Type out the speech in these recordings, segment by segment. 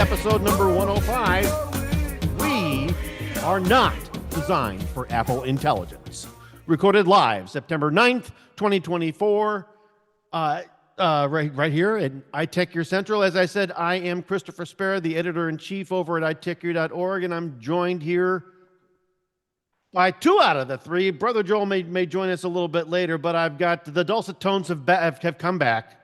episode number 105. We are not designed for Apple intelligence. Recorded live September 9th, 2024. Right here at iTechGear Central. As I said, I am Christopher Spera, the editor-in-chief over at iTechGear.org, and I'm joined here by two out of the three. Brother Joel may join us a little bit later, but I've got the dulcet tones have come back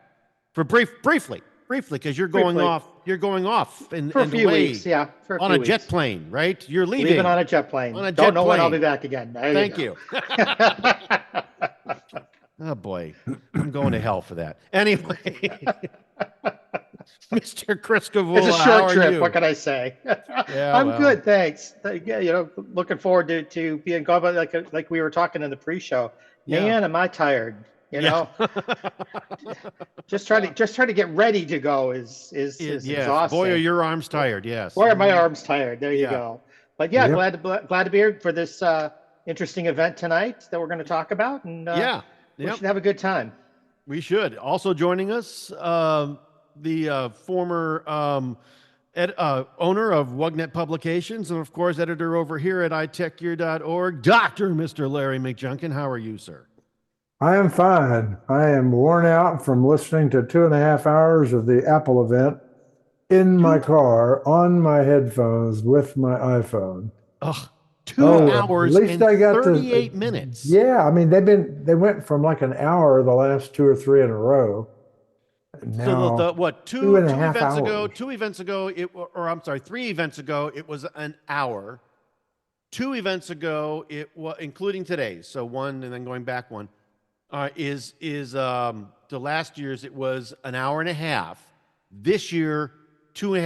for briefly, because you're going off. You're going off in for a few away weeks, yeah, for a on few a weeks. jet plane, right? You're Leaving on a jet plane. Don't know when I'll be back again. Thank you. Oh boy, I'm going to hell for that. Anyway, Mr. Chris Gavula, it's a short trip. What can I say? Yeah, I'm good, thanks. Yeah, looking forward to being gone. But like we were talking in the pre-show, man, am I tired? Just try to get ready to go is exhausting. Boy, are your arms tired? Yes. Boy, are my arms tired. There you go. But yeah, glad to be here for this interesting event tonight that we're going to talk about, and we should have a good time. We should. Also joining us, the former owner of WUGNET Publications, and of course, editor over here at iTechGear.org, Mr. Larry McJunkin. How are you, sir? I am fine. I am worn out from listening to 2.5 hours of the Apple event in my car, on my headphones, with my iPhone. Ugh. 2 hours at least and I got 38 minutes. Yeah, I mean they went from like an hour the last 2 or 3 in a row. Now, so two events ago, 3 events ago, it was an hour. 2 events ago, it was, including today's, so one and then going back one, is the last year's, it was an hour and a half. This year, 2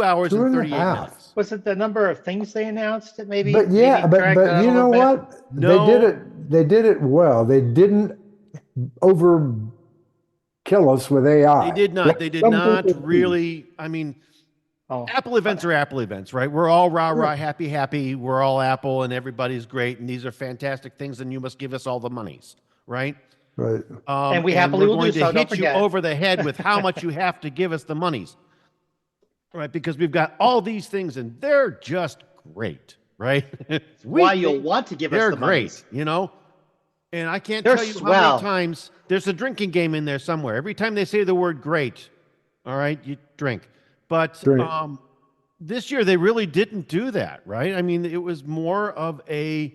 hours and 38 minutes. Was it the number of things they announced that maybe? But yeah, but you know what? No. They did it well. They didn't over kill us with AI. They did not. They did not really. I mean, Apple events are Apple events, right? We're all rah, happy. We're all Apple and everybody's great. And these are fantastic things. And you must give us all the monies, right? Right. And we happily will do so. We're going to hit you over the head with how much you have to give us the monies. Right, because we've got all these things and they're just great, right? Why you'll want to give us the money. They're great, And I can't tell you how many times there's a drinking game in there somewhere. Every time they say the word great, all right, you drink. But this year they really didn't do that, right? I mean, it was more of a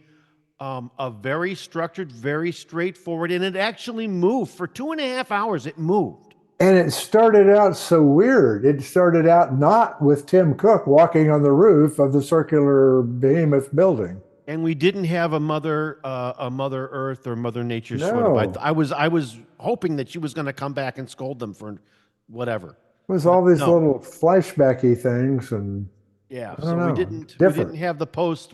very structured, very straightforward, and it actually moved. For 2.5 hours, it moved. And it started out so weird. It started out not with Tim Cook walking on the roof of the circular behemoth building. And we didn't have a Mother Earth or Mother Nature sort of. I was hoping that she was going to come back and scold them for whatever. It was all these little flashbacky things, and we didn't have the post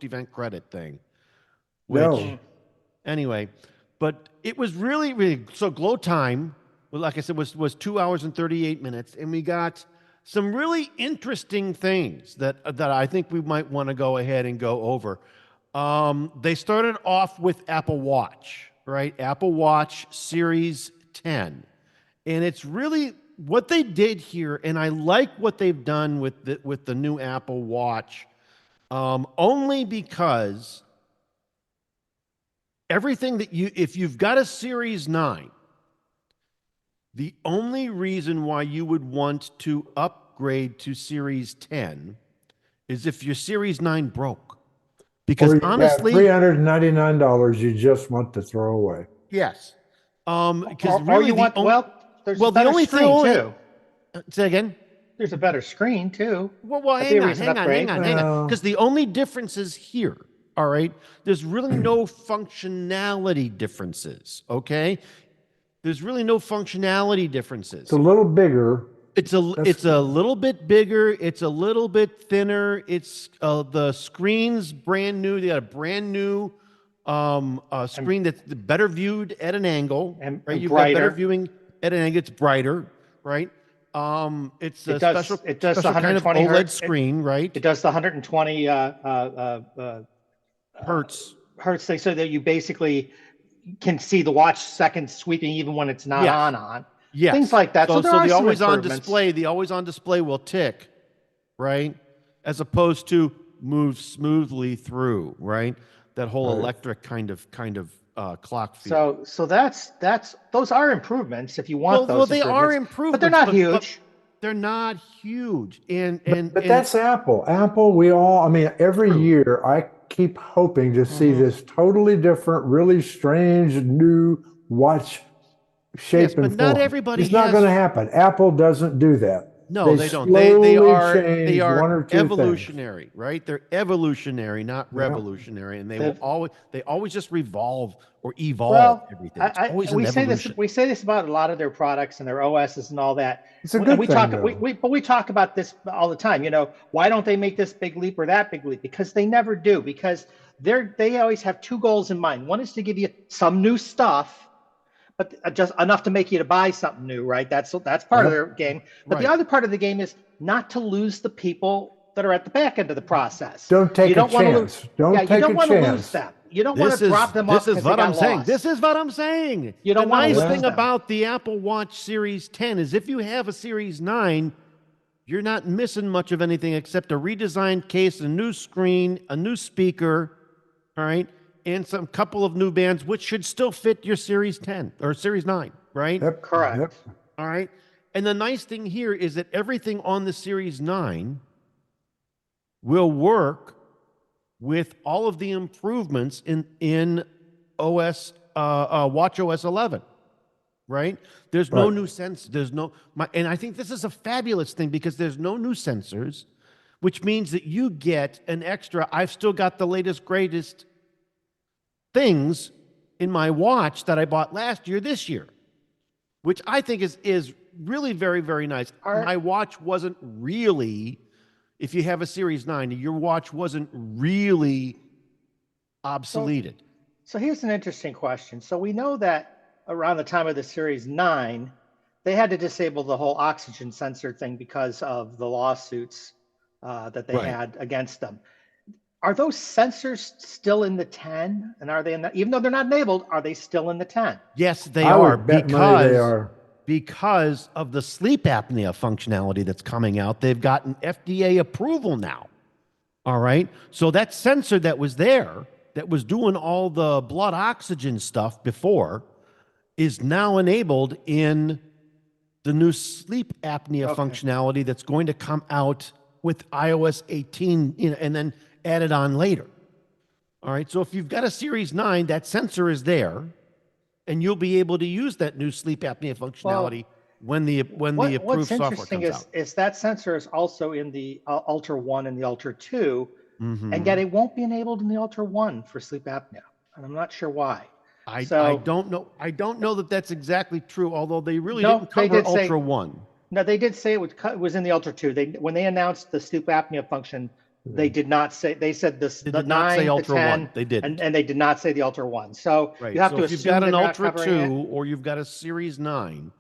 event credit thing. Anyway. But it was really so glow time, like I said, was 2 hours and 38 minutes, and we got some really interesting things that I think we might want to go ahead and go over. They started off with Apple Watch, right? Apple Watch Series 10, and it's really what they did here, and I like what they've done with the new Apple Watch, only because everything that if you've got a Series 9, the only reason why you would want to upgrade to Series 10 is if your Series 9 broke. Because honestly, $399 you just want to throw away. Yes. Because really there's a better screen too. Say again? There's a better screen too. Well, hang on. Because the only difference is here. All right. There's really no functionality differences. Okay. There's really no functionality differences. It's a little bigger. It's a little bit bigger. It's a little bit thinner. It's the screen's brand new. They got a brand new screen that's better viewed at an angle. Right. You've got better viewing at an angle. It's brighter. Right. It does the 120 kind of OLED screen. Right. It does the 120 hertz thing, so that you basically can see the watch seconds sweeping even when it's not on. Yes. Things like that. So, there are the some always on improvements. display, the always on display will tick, right? As opposed to move smoothly through, right? That whole electric kind of clock feel. So that's those are improvements if you want Well, those they are improvements, but they're improvements, not but huge. they're not huge. But that's Apple. Apple, I mean, every True. year I keep hoping to see this totally different, really strange new watch shape but and not form. everybody It's not going to happen. Apple doesn't do that. No, They they don't. slowly They change are one or two things. evolutionary, right? They're evolutionary, not Yeah. revolutionary, and they always just revolve or evolve Well, everything. It's always an we say evolution. this about a lot of their products and their OSs and all that. It's a And good we thing, talk though. but we talk about this all the time. You know, why don't they make this big leap or that big leap? Because they never do. Because they always have two goals in mind. One is to give you some new stuff, but just enough to make you to buy something new, right? That's part of their game. But the other part of the game is not to lose the people that are at the back end of the process. Don't take a chance. Don't take a want to lose chance. them. You don't want to drop them off because they got lost. This is what I'm saying. You don't the want to nice lose thing them. about the Apple Watch Series 10 is if you have a Series 9, you're not missing much of anything except a redesigned case, a new screen, a new speaker, all right, and some couple of new bands, which should still fit your Series 10 or Series 9, right? Yep. Correct. Yep. All right. And the nice thing here is that everything on the Series 9 will work with all of the improvements in OS, watchOS 11, right? There's no new sensors. And I think this is a fabulous thing because there's no new sensors, which means that you get an extra, I've still got the latest, greatest things in my watch that I bought last year, this year, which I think is really very, very nice. My watch wasn't really, if you have a Series 9, your watch wasn't really obsoleted. So here's an interesting question. So we know that around the time of the Series 9, they had to disable the whole oxygen sensor thing because of the lawsuits that they had against them. Are those sensors still in the 10? And are they in the, even though they're not enabled, are they still in the 10? Yes, they are, would bet money they are. because of the sleep apnea functionality that's coming out. They've gotten FDA approval now. All right. So that sensor that was there, that was doing all the blood oxygen stuff before, is now enabled in the new sleep apnea functionality that's going to come out with iOS 18, and then added on later. All right. So if you've got a Series 9, that sensor is there, and you'll be able to use that new sleep apnea functionality when the approved software comes out. What's interesting is that sensor is also in the Ultra 1 and the Ultra 2, and yet it won't be enabled in the Ultra 1 for sleep apnea. And I'm not sure why. I don't know. I don't know that that's exactly true, although they really didn't cover Ultra 1. No, they did say it was in the Ultra 2. When they announced the sleep apnea function, they did not say. They said the 9, the 10, they didn't, and they did not say the Ultra 1. So you have to if assume you've got an Ultra 2 it. or you've got a Series 9,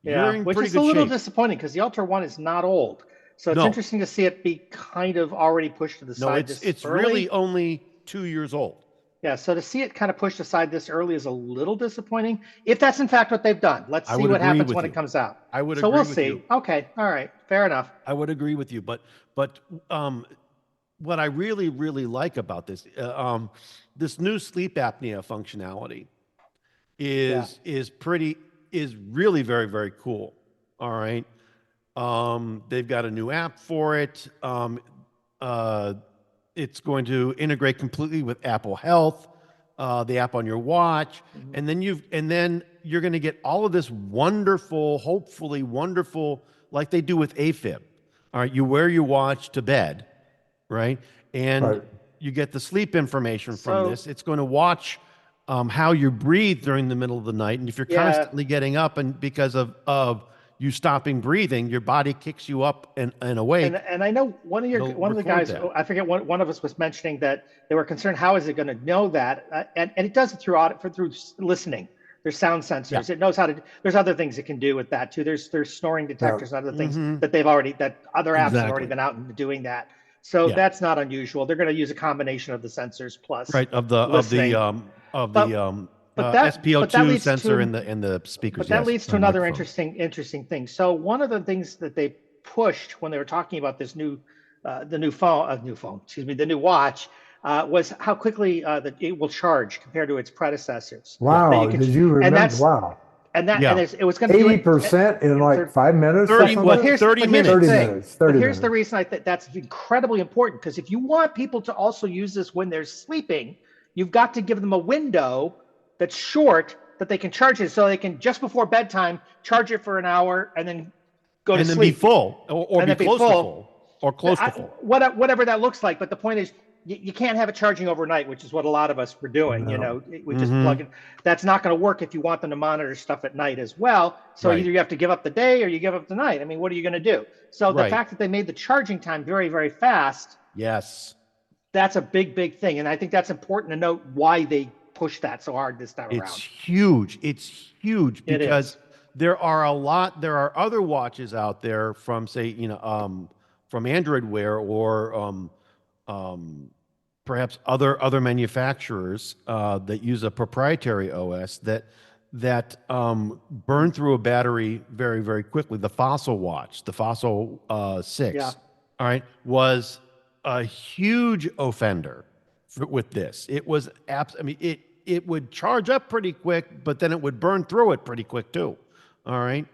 you're in which pretty is good a little shape. Disappointing because the Ultra 1 is not old. So it's interesting to see it be kind of already pushed to the side. It's really only 2 years old. Yeah, so to see it kind of pushed aside this early is a little disappointing. If that's in fact what they've done, let's see what happens when it comes out. I would agree with you. So we'll see. Okay, all right, fair enough. I would agree with you, but what I really, really like about this, this new sleep apnea functionality is really very, very cool. All right. They've got a new app for it. It's going to integrate completely with Apple Health, the app on your watch, and then you're going to get all of this wonderful, hopefully wonderful, like they do with AFib. All right, you wear your watch to bed, right? And you get the sleep information from this. It's going to watch how you breathe during the middle of the night, and if you're constantly getting up and because of you stopping breathing, your body kicks you up and awake. And I know one of the guys, I forget, one of us was mentioning that they were concerned, how is it going to know that? And it does it through listening. There's sound sensors. It knows how to. There's other things it can do with that too. There's snoring detectors, other things that other apps have already been out and doing that. So that's not unusual. They're going to use a combination of the sensors plus of the that SPO2 leads sensor to, in the speakers. but that yes, leads to and another microphone. interesting thing. So one of the things that they pushed when they were talking about this the new phone, excuse me, the new watch, was how quickly that it will charge compared to its predecessors. Yeah. That you Wow. could, Did you and remember? that's Wow. Yeah. it was going to do it 80% in in like 5 minutes or 30 something? what? 30 minutes. 30 thing. minutes. 30 But here's the minutes. reason I think that's incredibly important, because if you want people to also use this when they're sleeping, you've got to give them a window that's short that they can charge it, so they can just before bedtime charge it for an hour and then go to And then sleep. be full or And be then be close to full. full or close to full. Whatever that looks like. But the point is, you can't have it charging overnight, which is what a lot of us were doing. You No. know, we just plug it. That's not going to work if you want them to monitor stuff at night as well. So Right. either you have to give up the day or you give up the night. I mean, what are you going to do? So the Right. fact that they made the charging time very, very fast, Yes. that's a big thing. And I think that's important to note why they pushed that so hard this time It's around. huge. It's huge It because is. there are other watches out there from, say, from Android Wear or perhaps other manufacturers that use a proprietary OS that burn through a battery very, very quickly. The Fossil watch, the Fossil 6, Yeah. all right, was a huge offender with this. It was I mean, it would charge up pretty quick, but then it would burn through it pretty quick too. All right.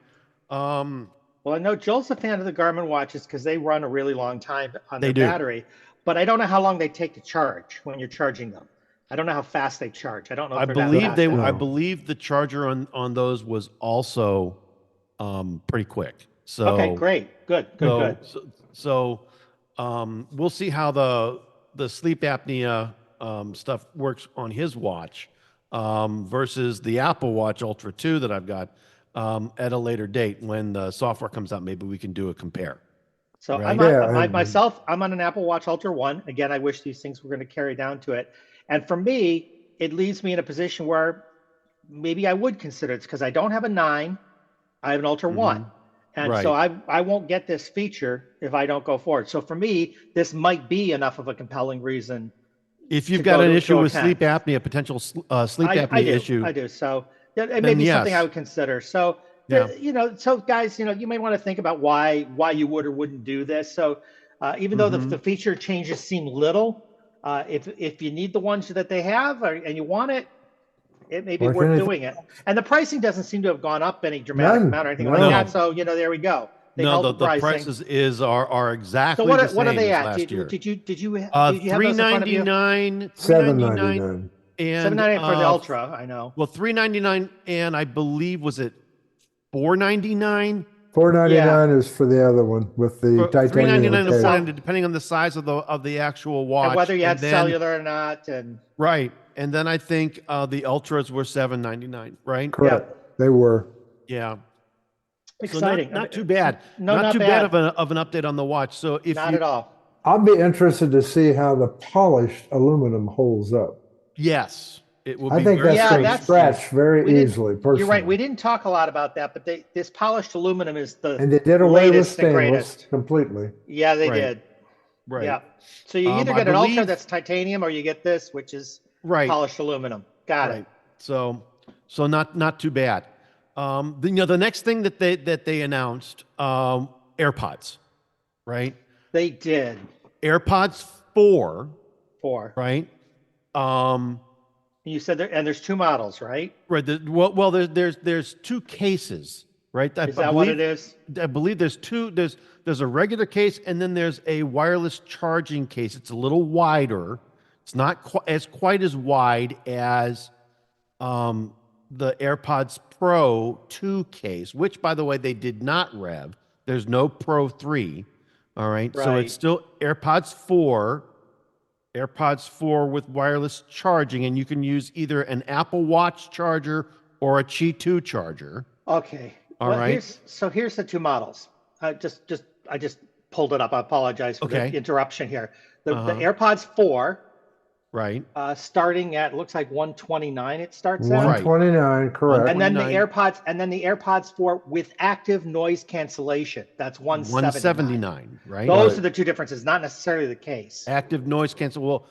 Well, I know Joel's a fan of the Garmin watches because they run a really long time on They their do. battery, but I don't know how long they take to charge when you're charging them. I don't know how fast they charge. I don't know if I they're believe that fast. I No. believe the charger on those was also pretty quick. So Okay, great. Good. So we'll see how the sleep apnea stuff works on his watch versus the Apple Watch Ultra 2 that I've got at a later date when the software comes out. Maybe we can do a compare. So Right. I'm on, Yeah, myself, I'm on an Apple Watch Ultra 1. Again, I wish these things were going to carry down to it. And for me, it leaves me in a position where maybe I would consider it, because I don't have a 9. I have an Ultra 1. And so I won't get this feature if I don't go forward. So for me, this might be enough of a compelling reason. If you've to got go an to- issue go with 10. sleep apnea, potential sleep apnea I do. issue, I do. So it may be something I would consider. So, Yeah. so guys, you may want to think about why you would or wouldn't do this. So even though the feature changes seem little, if you need the ones that they have and you want it, it may be Or worth anything doing it. And the pricing doesn't seem to have gone up any dramatic None. amount or anything No. like that. So, there we go. They no, held the pricing. prices are exactly So what the are same they as at? last year. Did you have those in front of you? $399, $7.99. and $7.99 for the Ultra, I know. well, $399, and I believe was it $499? $4.99 is for the other one with the titanium $399 case. and $499, depending on the size of the actual watch, And whether you had then, cellular or not, and right, and then I think the Ultras were $799, right? Correct. They were. Yeah. exciting. So not too bad. No, not not too bad. bad of an update on the watch. So if Not you, at all. I'll be interested to see how the polished aluminum holds up. yes, it will I be think very that's going to that's- scratch We very didn't- easily, personally. You're right. We didn't talk a lot about that, but this polished aluminum is the And they did away with latest and stainless greatest. completely. Yeah, they Right. did. right. Yeah. So you either I get an Ultra believe- that's titanium, or you get this, which is Right. polished aluminum. Got Right. it. So not too bad. The next thing that they announced, AirPods, right? They did. AirPods 4, 4. right? You said there, and there's 2 models, right? Right. There's 2 cases, right? Is that what it is? I believe there's 2. There's a regular case, and then there's a wireless charging case. It's a little wider. It's not quite as wide as the AirPods Pro 2 case, which, by the way, they did not rev. There's no Pro 3. All right. So Right. it's still AirPods 4. AirPods 4 with wireless charging, and you can use either an Apple Watch charger or a Qi 2 charger. Okay. All right. Here's the 2 models. I just pulled it up. I apologize for Okay. the interruption here. The AirPods 4, Right. starting at, looks like 129. It starts at. Right. 129, correct. And then the 129. AirPods 4 with active noise cancellation. That's 179. 179, right? Those are the 2 differences, not necessarily the case. Active noise cancel. Well,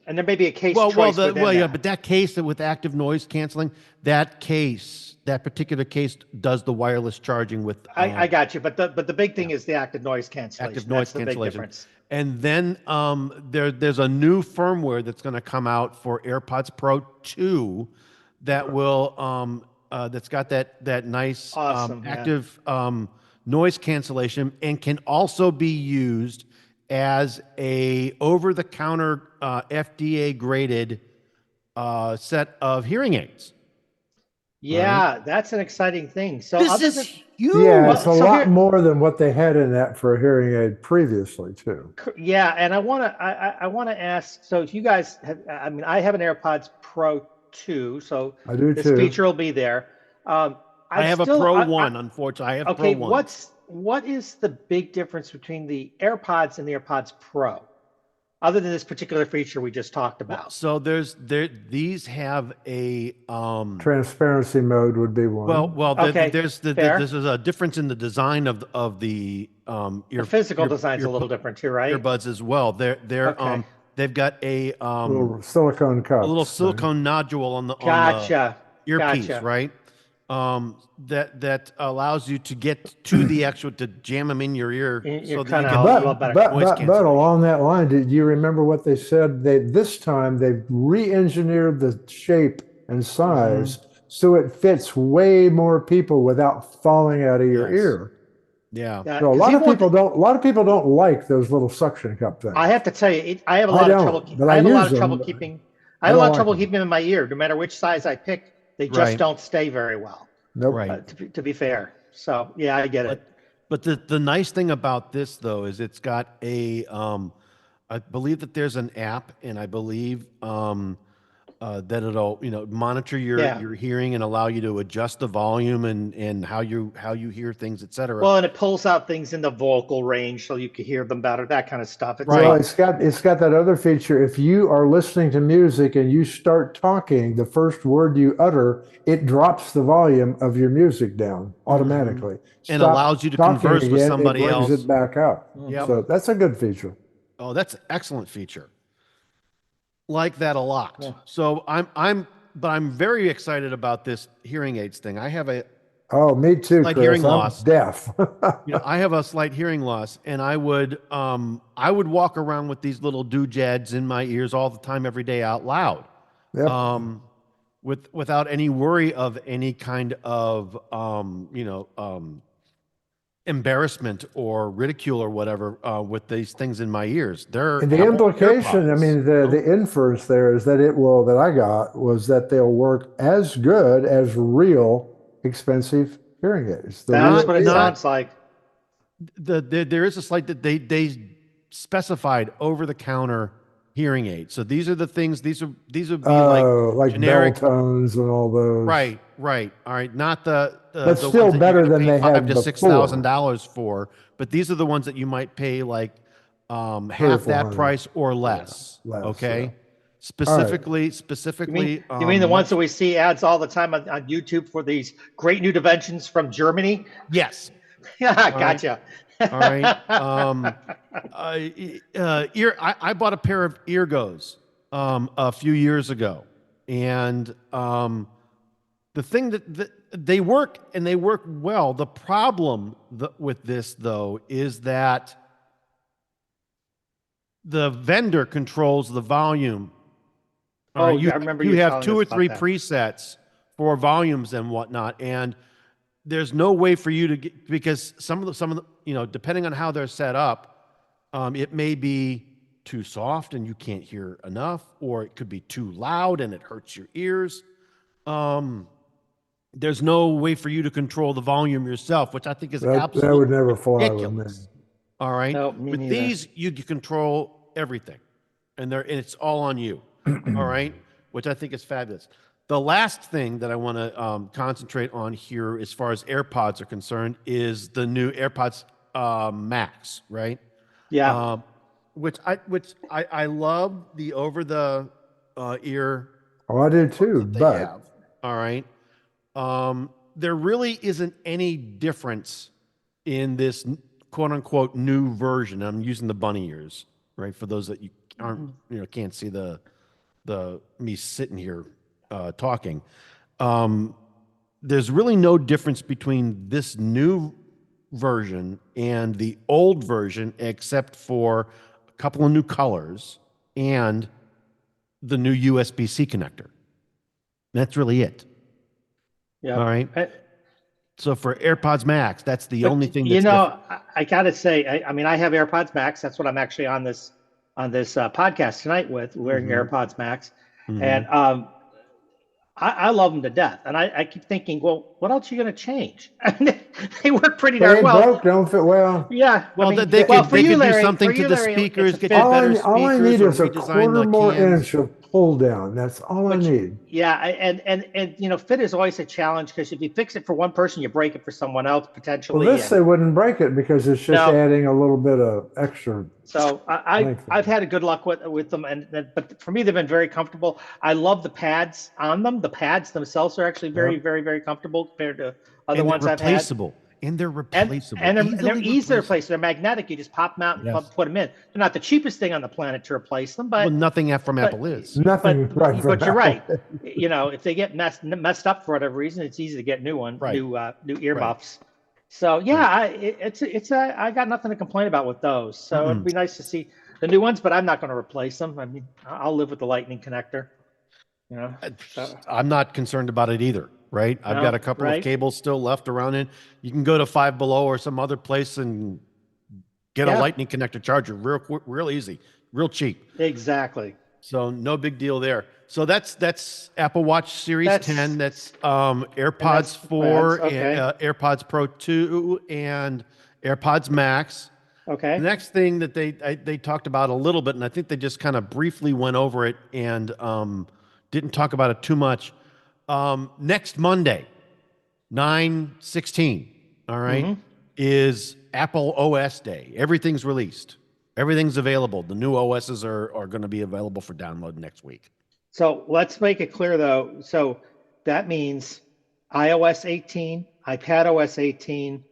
And there may be a case Well, choice within yeah, that. but that case with active noise canceling, that particular case does the wireless charging with I got you, but the big thing is the active noise cancellation. active noise That's the big cancellation. difference. And then there's a new firmware that's going to come out for AirPods Pro 2 that will that's got that nice Awesome, yeah. active noise cancellation and can also be used as a over-the-counter FDA graded set of hearing aids. Yeah, that's an exciting thing. So This other is than huge. Yeah, it's a so lot here- more than what they had in that for a hearing aid previously, too. yeah, and I want to ask. So if you guys have, I mean, I have an AirPods Pro 2, so I do this too. feature will be there. I have a Pro 1, unfortunately. I have Okay, Pro 1s. what is the big difference between the AirPods and the AirPods Pro, other than this particular feature we just talked about? So these have a Transparency mode would be one. Okay, there's fair. this is a difference in the design of the The physical design's a little different too, right? earbuds as well. Okay. They've got a Little silicone cups. little silicone nodule on the Gotcha. earpiece, Gotcha. right? That allows you to get to the actual to jam them in your ear, You're so that kinda you a can little But, better. but, noise but, but cancellation. along that line, did you remember what they said? This time they've re-engineered the shape and size so it fits way more people without falling out of your Yes. ear. Yeah. Yeah, So a 'cause lot even of with people don't like those little suction cup things. I have to tell you, I have a I lot of don't, trouble. but I I have a lot use of trouble them. keeping. I I have a don't lot of like trouble them. keeping them in my ear. No matter which size I pick, they just Right. don't stay very well. Nope. Right. To be fair, so yeah, I get it. But the nice thing about this though is it's got I believe that there's an app, and I believe that it'll monitor Yeah. your hearing and allow you to adjust the volume and how you hear things, etc. Well, and it pulls out things in the vocal range so you can hear them better, that kind of stuff. It's Right. Well, not- it's got that other feature. If you are listening to music and you start talking, the first word you utter, it drops the volume of your music down automatically. And Stop allows you to talking converse with again, somebody it brings else. it back up. Yep. So that's a good feature. Oh, that's an excellent feature. Like that a lot. Yeah. So I'm very excited about this hearing aids thing. I have a Oh, me too, Like Chris. hearing I'm loss. deaf. I have a slight hearing loss, and I would walk around with these little doodads in my ears all the time, every day, out loud, Yep. without any worry of any kind of embarrassment or ridicule or whatever with these things in my ears. They're And the Apple implication, I AirPods. mean, the inference there is that that I got was that they'll work as good as real expensive hearing aids. The That's real what it deal. sounds like. There is a slight that they specified over the counter hearing aids. So these are the things. These would be like generic bell tones and all those. Right. All right. Not the But the still ones that better you're gonna than pay they had $5,000 to $6,000 for. But these are the ones that you might pay like half that $400. price or less. less, Okay. yeah. Specifically. You mean the ones that we see ads all the time on YouTube for these great new inventions from Germany? Yes. Yeah, gotcha. All right. I bought a pair of Eargos a few years ago, and the thing that they work and they work well. The problem with this though is that the vendor controls the volume. All right, yeah, I remember you you have telling 2 or us about 3 that. presets for volumes and whatnot, and there's no way for you to get, because some of the depending on how they're set up, it may be too soft and you can't hear enough, or it could be too loud and it hurts your ears. There's no way for you to control the volume yourself, which I think is That absolutely would never fly with me. ridiculous. All right. No, me With neither. these, you can control everything, and it's all on you. All right, which I think is fabulous. The last thing that I want to concentrate on here, as far as AirPods are concerned, is the new AirPods Max, right? Yeah. Which I love the over the ear Oh, I do too, that they but have. All right. There really isn't any difference in this quote unquote new version. I'm using the bunny ears, right? For those that you aren't, can't see the the me sitting here talking. There's really no difference between this new version and the old version, except for a couple of new colors and the new USB-C connector. That's really it. Yeah. All right. So for AirPods Max, that's the But, only thing that's you know, different. I gotta say, I mean, I have AirPods Max. That's what I'm actually on this podcast tonight with, wearing AirPods Max, and I love them to death. And I keep thinking, well, what else are you gonna change? They work pretty They darn ain't well. broke, don't fit well. Yeah. Well, I mean, they well, could for they you, could do Larry, something for to you, the Larry, speakers, it's a get you fit. better All I speakers, need or is a redesign the quarter more cans. inch of pull down. That's all I need. Yeah, and you know, fit is always a challenge because if you fix it for one person, you break it for someone else Well, potentially. this And they wouldn't break it because it's just no, adding a little bit of extra so length. I've had a good luck with them, but for me they've been very comfortable. I love the pads on them. The pads themselves are actually very Yep. very very comfortable compared to other And they're ones I've had. replaceable. And they're And replaceable. they're Easily easy to replaceable. replace. They're magnetic. You just pop them out and Yes. put them in. They're not the cheapest thing on the planet to replace them, Well, but nothing from but Apple is. Nothing right from but you're Apple. right. You know, if they get messed up for whatever reason, it's easy to get Right. new earmuffs. So I got nothing to complain about with those. So it'd be nice to see the new ones, but I'm not going to replace them. I mean, I'll live with the Lightning connector. You know, so, I'm not concerned about it either, right? I've got a couple of right? cables still left around it. You can go to Five Below or some other place and get a Yeah. Lightning connector charger real easy, real cheap. Exactly. So no big deal there. So that's Apple Watch Series That's- 10. That's AirPods 4, okay. and, AirPods Pro 2, and AirPods Max. Okay. The next thing that they talked about a little bit, and I think they just kind of briefly went over it and didn't talk about it too much. Next Monday, 9/16, all right, is Apple OS Day. Everything's released. Everything's available. The new OSs are going to be available for download next week. So let's make it clear though. So that means iOS 18, iPadOS 18,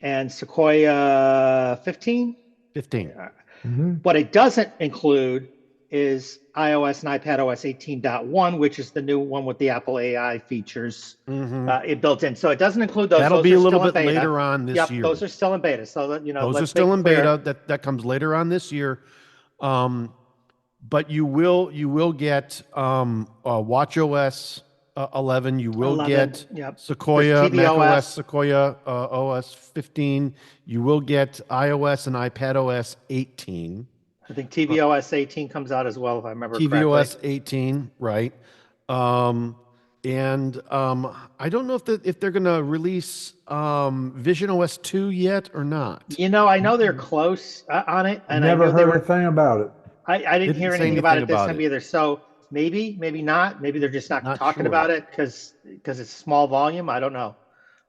and Sequoia 15. 15. What it doesn't include is iOS and iPadOS 18.1, which is the new one with the Apple AI features it built in. So it doesn't include those. That'll Those be are a little still bit in beta. later on this Yep, year. those are still in beta. So that, you know, Those are let's still make in it clear. beta. That comes later on this year. But you will get watchOS 11. You will 11, get yep. Sequoia, There's tvOS. macOS Sequoia OS 15. You will get iOS and iPadOS 18. I think tvOS 18 comes out as well, if I remember tvOS correctly. 18, right? I don't know if they're going to release visionOS 2 yet or not. You know, I know they're close on it, and I Never know they heard were. a thing about it. I didn't hear say anything about anything it this about time it. either. So maybe not. Maybe they're just not talking sure. about it because it's small volume. I don't know.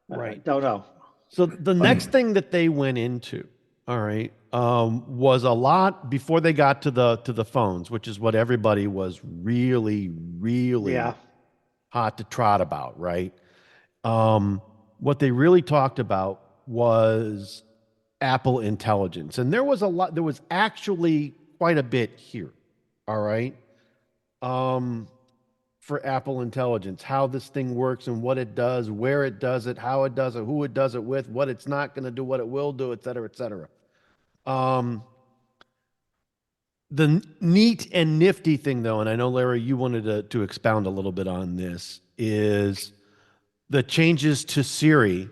Right. Don't know. So the next thing that they went into, all right, was a lot before they got to the phones, which is what everybody was really Yeah. hot to trot about, right? What they really talked about was Apple Intelligence, and there was actually quite a bit here, all right, for Apple Intelligence, how this thing works and what it does, where it does it, how it does it, who it does it with, what it's not going to do, what it will do, et cetera, et cetera. The neat and nifty thing, though, and I know, Larry, you wanted to expound a little bit on this, is the changes to Siri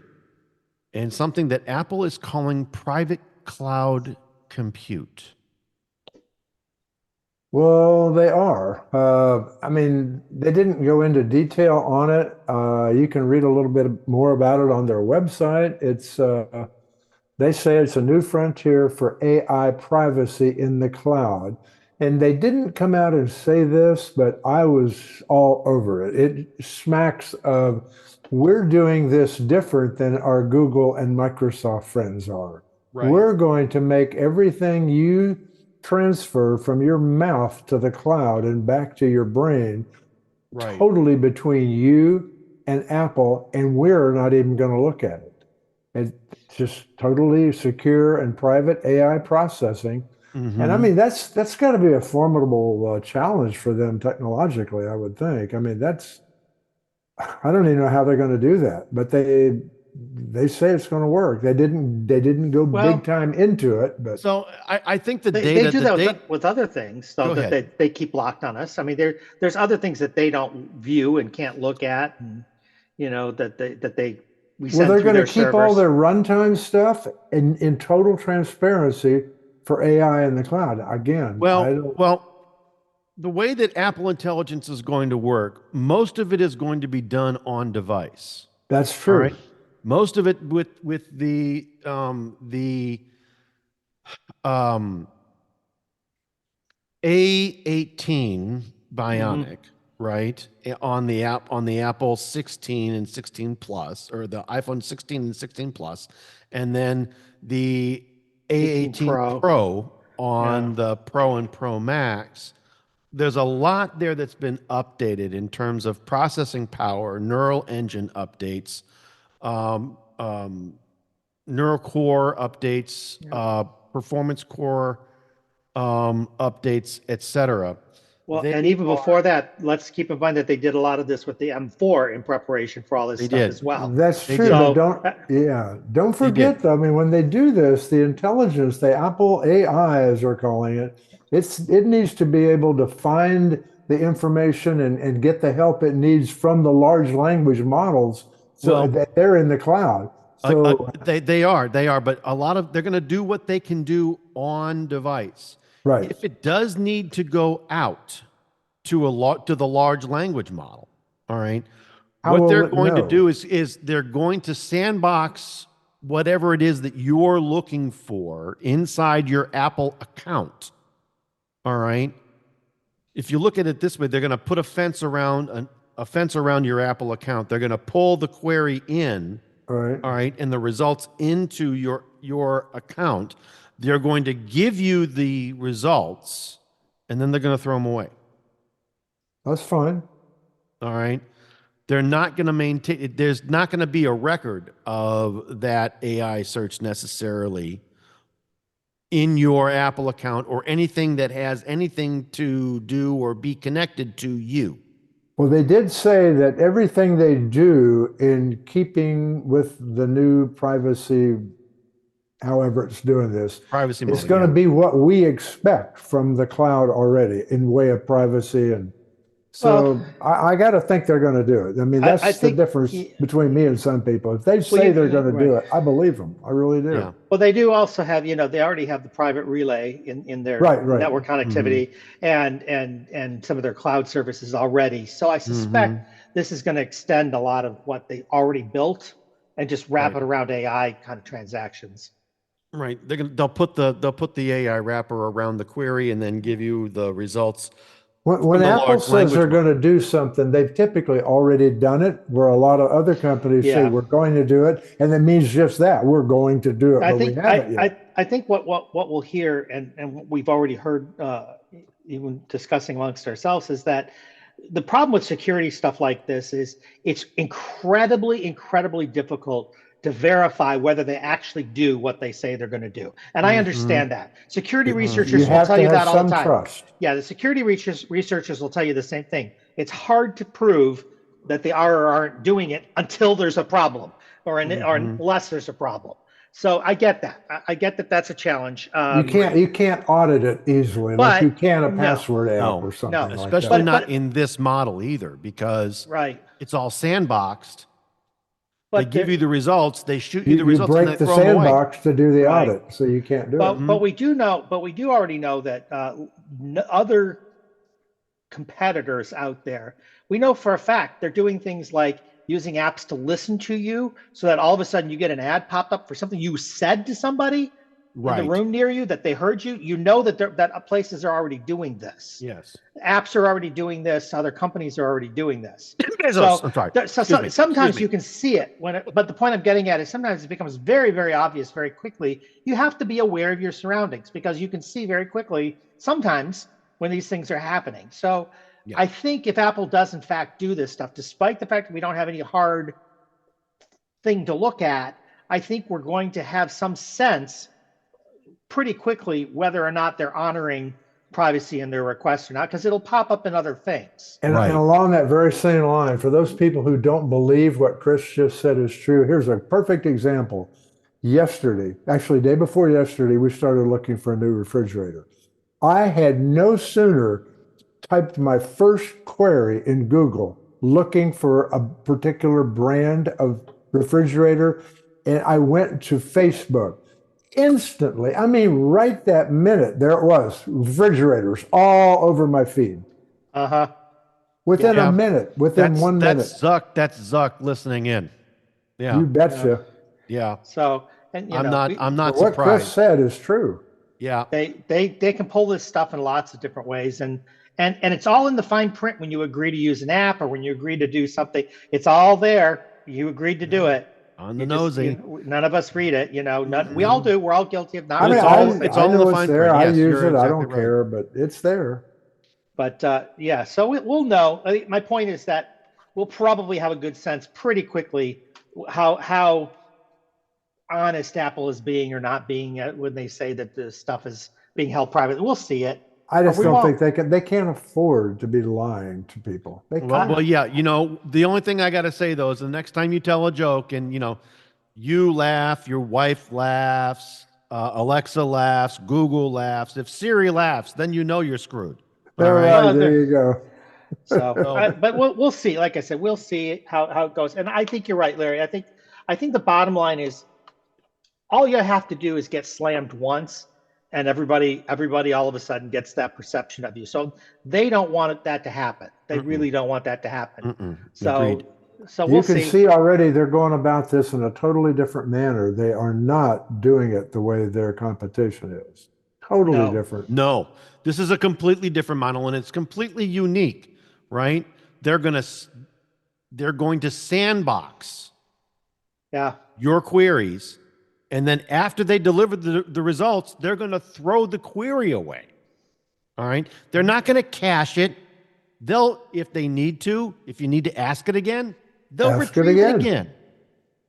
and something that Apple is calling private cloud compute. Well, they are. I mean, they didn't go into detail on it. You can read a little bit more about it on their website. They say it's a new frontier for AI privacy in the cloud. And they didn't come out and say this, but I was all over it. It smacks of, we're doing this different than our Google and Microsoft friends are. Right. We're going to make everything you transfer from your mouth to the cloud and back to your brain totally between you and Apple, and we're not even going to look at it. It's just totally secure and private AI processing And I mean, that's got to be a formidable challenge for them technologically, I would think. I mean, I don't even know how they're going to do that, but they say it's going to work. They didn't go big Well, time into it, but So I think the they data, do the that data, with other things, though, go that ahead. they keep locked on us. I mean, there's other things that they don't view and can't look at, and that we well, send they're through going to their keep all servers. their runtime stuff in total transparency for AI in the cloud. Again, I don't. Well, the way that Apple Intelligence is going to work, most of it is going to be done on device. That's All true. right. Most of it with the um, A18 Mhm. Bionic, right? On the Apple 16 and 16 Plus, or the iPhone 16 and 16 Plus, and then the 18 A18 Pro. Pro Yeah. on the Pro and Pro Max. There's a lot there that's been updated in terms of processing power, neural engine updates, um, um, neural core updates, Yeah. performance core updates, etc. Well, and They even are, before that, let's keep in mind that they did a lot of this with the M4 in preparation for all this they stuff did, as well. That's they true, did, but So, don't they forget did. though. I mean, when they do this, the intelligence, the Apple AI, as they're calling it, it needs to be able to find the information and get the help it needs from the large language models so Well, that they're in the cloud. So, they are, but a lot of they're going to do what they can do on device. right. If it does need to go out to the large language model, all right, How what will they're it going to know? do is they're going to sandbox whatever it is that you're looking for inside your Apple account. All right. If you look at it this way, they're going to put a fence around your Apple account. They're going to pull the query in, All right. all right, and the results into your account. They're going to give you the results, and then they're going to throw them away. That's fine. All right. They're not going to maintain, there's not going to be a record of that AI search necessarily in your Apple account or anything that has anything to do or be connected to you. Well, they did say that everything they do in keeping with the new privacy, however it's doing this, Privacy it's mode, going to yeah. be what we expect from the cloud already in way of privacy. And well, so I got to think they're going to do it. I mean, I that's the think, difference between me and some people. If they well, say they're going to right. do it, I believe them. I really Yeah. do. Well, they do also have, they already have the private relay in their Right, right. network Mm-hmm. connectivity and some of their cloud services already. So I Mm-hmm. suspect this is going to extend a lot of what they already built and just wrap Right. it around AI kind of transactions. Right. They'll put the AI wrapper around the query and then give you the results When from the Apple large says they're language going model. to do something, they've typically already done it, where a lot of other companies say Yeah. we're going to do it, and it means just that we're going to do it, I but we think haven't yet. I think what we'll hear and what we've already heard even discussing amongst ourselves is that the problem with security stuff like this is it's incredibly difficult to verify whether they actually do what they say they're going to do. And I Mm-hmm. understand that. Security You researchers will have tell to you have that all the some time. trust. Yeah, the security researchers will tell you the same thing. It's hard to prove that they are or aren't doing it until there's a problem or Mm-hmm. unless there's a problem. So I get that. I get that that's a challenge. Right. You can't audit it easily like you But can a no, password app No, or something no. like especially that. not But in this model either, because right. it's all sandboxed. They But give there you the results, they shoot you the You results, and break they the throw them away. sandbox to do the right. audit, so you can't do it. But Mm-hmm. but we do know, but we do already know that other competitors out there, we know for a fact they're doing things like using apps to listen to you so that all of a sudden you get an ad pop up for something you said to somebody in the Right. room near you that they heard you. You know that places are already doing this. Yes. Apps are already doing this. Other companies are already doing this. Bezos. So, I'm sorry. so Excuse sometimes me. you can see it but the point I'm getting at is sometimes it becomes very obvious very quickly. You have to be aware of your surroundings because you can see very quickly sometimes when these things are happening. So Yeah. I think if Apple does in fact do this stuff, despite the fact that we don't have any hard thing to look at, I think we're going to have some sense pretty quickly whether or not they're honoring privacy in their request or not, because it'll pop up in other things. And, Right. and along that very same line, for those people who don't believe what Chris just said is true, here's a perfect example. Yesterday, actually, day before yesterday, we started looking for a new refrigerator. I had no sooner typed my first query in Google looking for a particular brand of refrigerator, and I went to Facebook. Instantly, I mean, right that minute, there it was, refrigerators all over my feed. Uh-huh. Within Yeah. a minute, within 1 minute. That's Zuck listening in. Yeah. You betcha. Yeah. So, and I'm not What Chris surprised. said is true. Yeah. they can pull this stuff in lots of different ways, and it's all in the fine print when you agree to use an app or when you agree to do something. It's all there. You agreed to do it. On the You just, nosy. none of us read it, we all do. We're all guilty of not I mean, reading all the it's things. I all in know the it's fine there. print. I Yes, use you're it. I exactly don't right. care, but it's there. But yeah, so we'll know. My point is that we'll probably have a good sense pretty quickly how honest Apple is being or not being when they say that the stuff is being held private. We'll see it. I just we don't won't. think they can't afford to be lying to people. They can't. Well, yeah. The only thing I got to say though is the next time you tell a joke and you laugh, your wife laughs, Alexa laughs, Google laughs. If Siri laughs, then you're screwed. All right, there you go. So, but we'll see. Like I said, we'll see how it goes. And I think you're right, Larry. I think the bottom line is all you have to do is get slammed once, and everybody all of a sudden gets that perception of you. So they don't want that to happen. They really don't want that to happen. Agreed. So You we'll can see. see already they're going about this in a totally different manner. They are not doing it the way their competition is. Totally different. No, this is a completely different model, and it's completely unique, right? They're going to sandbox your queries, and then after they deliver the results, they're going to throw the query away. All right? They're not going to cache it. They'll, if they need to, if you need to ask it again, they'll retrieve it again.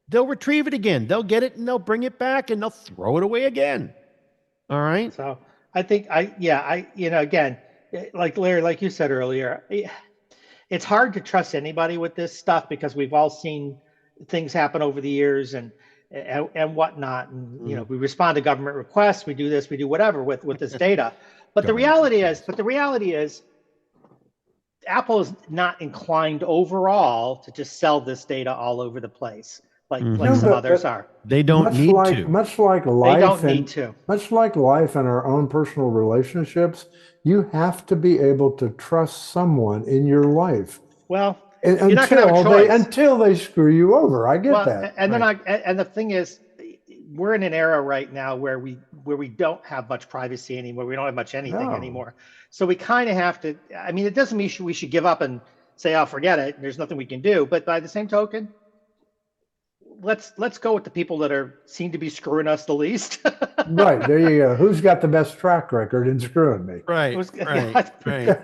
They'll retrieve it again. They'll get it and they'll bring it back and they'll throw it away again. All right? So I think again, like Larry, like you said earlier, it's hard to trust anybody with this stuff because we've all seen things happen over the years and whatnot. And we respond to government requests, we do this, we do whatever with this data. But the reality is, Apple is not inclined overall to just sell this data all over the place like some others are. They don't need to. Much like life, they don't need to. Much like life and our own personal relationships, you have to be able to trust someone in your life. Well, you're not going to have a choice until they screw you over. I get that. And then and the thing is, we're in an era right now where we don't have much privacy anymore. We don't have much anything anymore. So we kind of have to. I mean, it doesn't mean we should give up and say, "Oh, forget it. There's nothing we can do." But by the same token, let's go with the people that seem to be screwing us the least. Right, there you go. Who's got the best track record in screwing me? Right.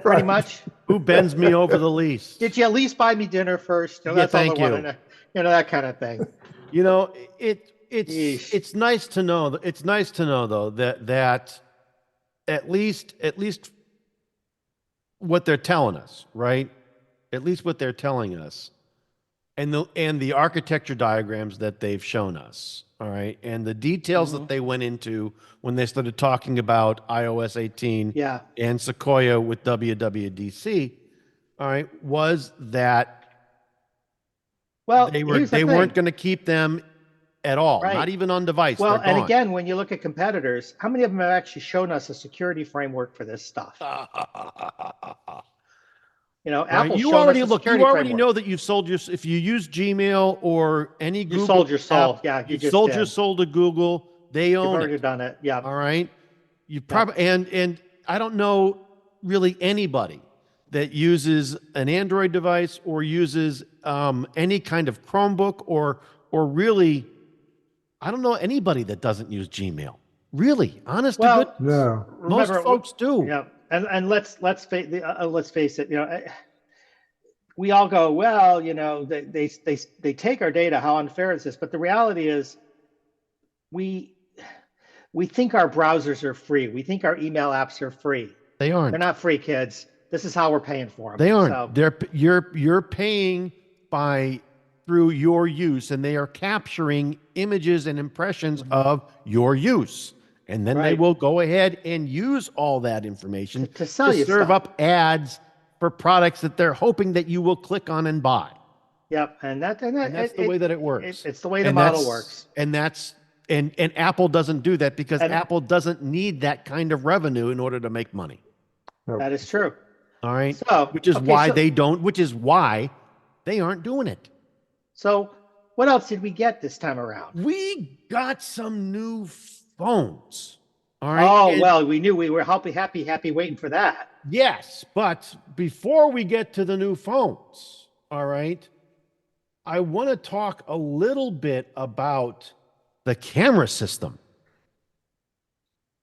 Pretty much. Who bends me over the least? Did you at least buy me dinner first? That's all I want to know. That kind of thing. It's nice to know. It's nice to know though that at least what they're telling us, right? At least what they're telling us, and the architecture diagrams that they've shown us, all right, and the details that they went into when they started talking about iOS 18 and Sequoia with WWDC, all right, was that they weren't going to keep them at all, not even on device. Well, and again, when you look at competitors, how many of them have actually shown us a security framework for this stuff? Apple. You already know that you've sold your. If you use Gmail or any Google, you sold your soul. You sold your soul to Google. They own it. You've already done it. Yeah. All right. You probably and I don't know really anybody that uses an Android device or uses any kind of Chromebook or really, I don't know anybody that doesn't use Gmail. Really, honest to goodness. No. Most folks do. Yeah. And let's face it. We all go, well, they take our data. How unfair is this? But the reality is, We think our browsers are free. We think our email apps are free. They They're aren't. not free, kids. This is how we're paying for them. They So aren't. You're paying by through your use, and they are capturing images and impressions of your use. And then they Right. will go ahead and use all that information To sell you serve stuff. up ads for products that they're hoping that you will click on and buy. Yep, and that's The way that it works. It's the way the And model that's works. and that's and Apple doesn't do that because And Apple doesn't need that kind of revenue in order to make money. that is true. All right. So, Which is okay, why so- they don't, which is why they aren't doing it. So, what else did we get this time around? We got some new phones. All right. Oh, And well, we knew we were happy waiting for that. yes, but before we get to the new phones, all right, I want to talk a little bit about the camera system.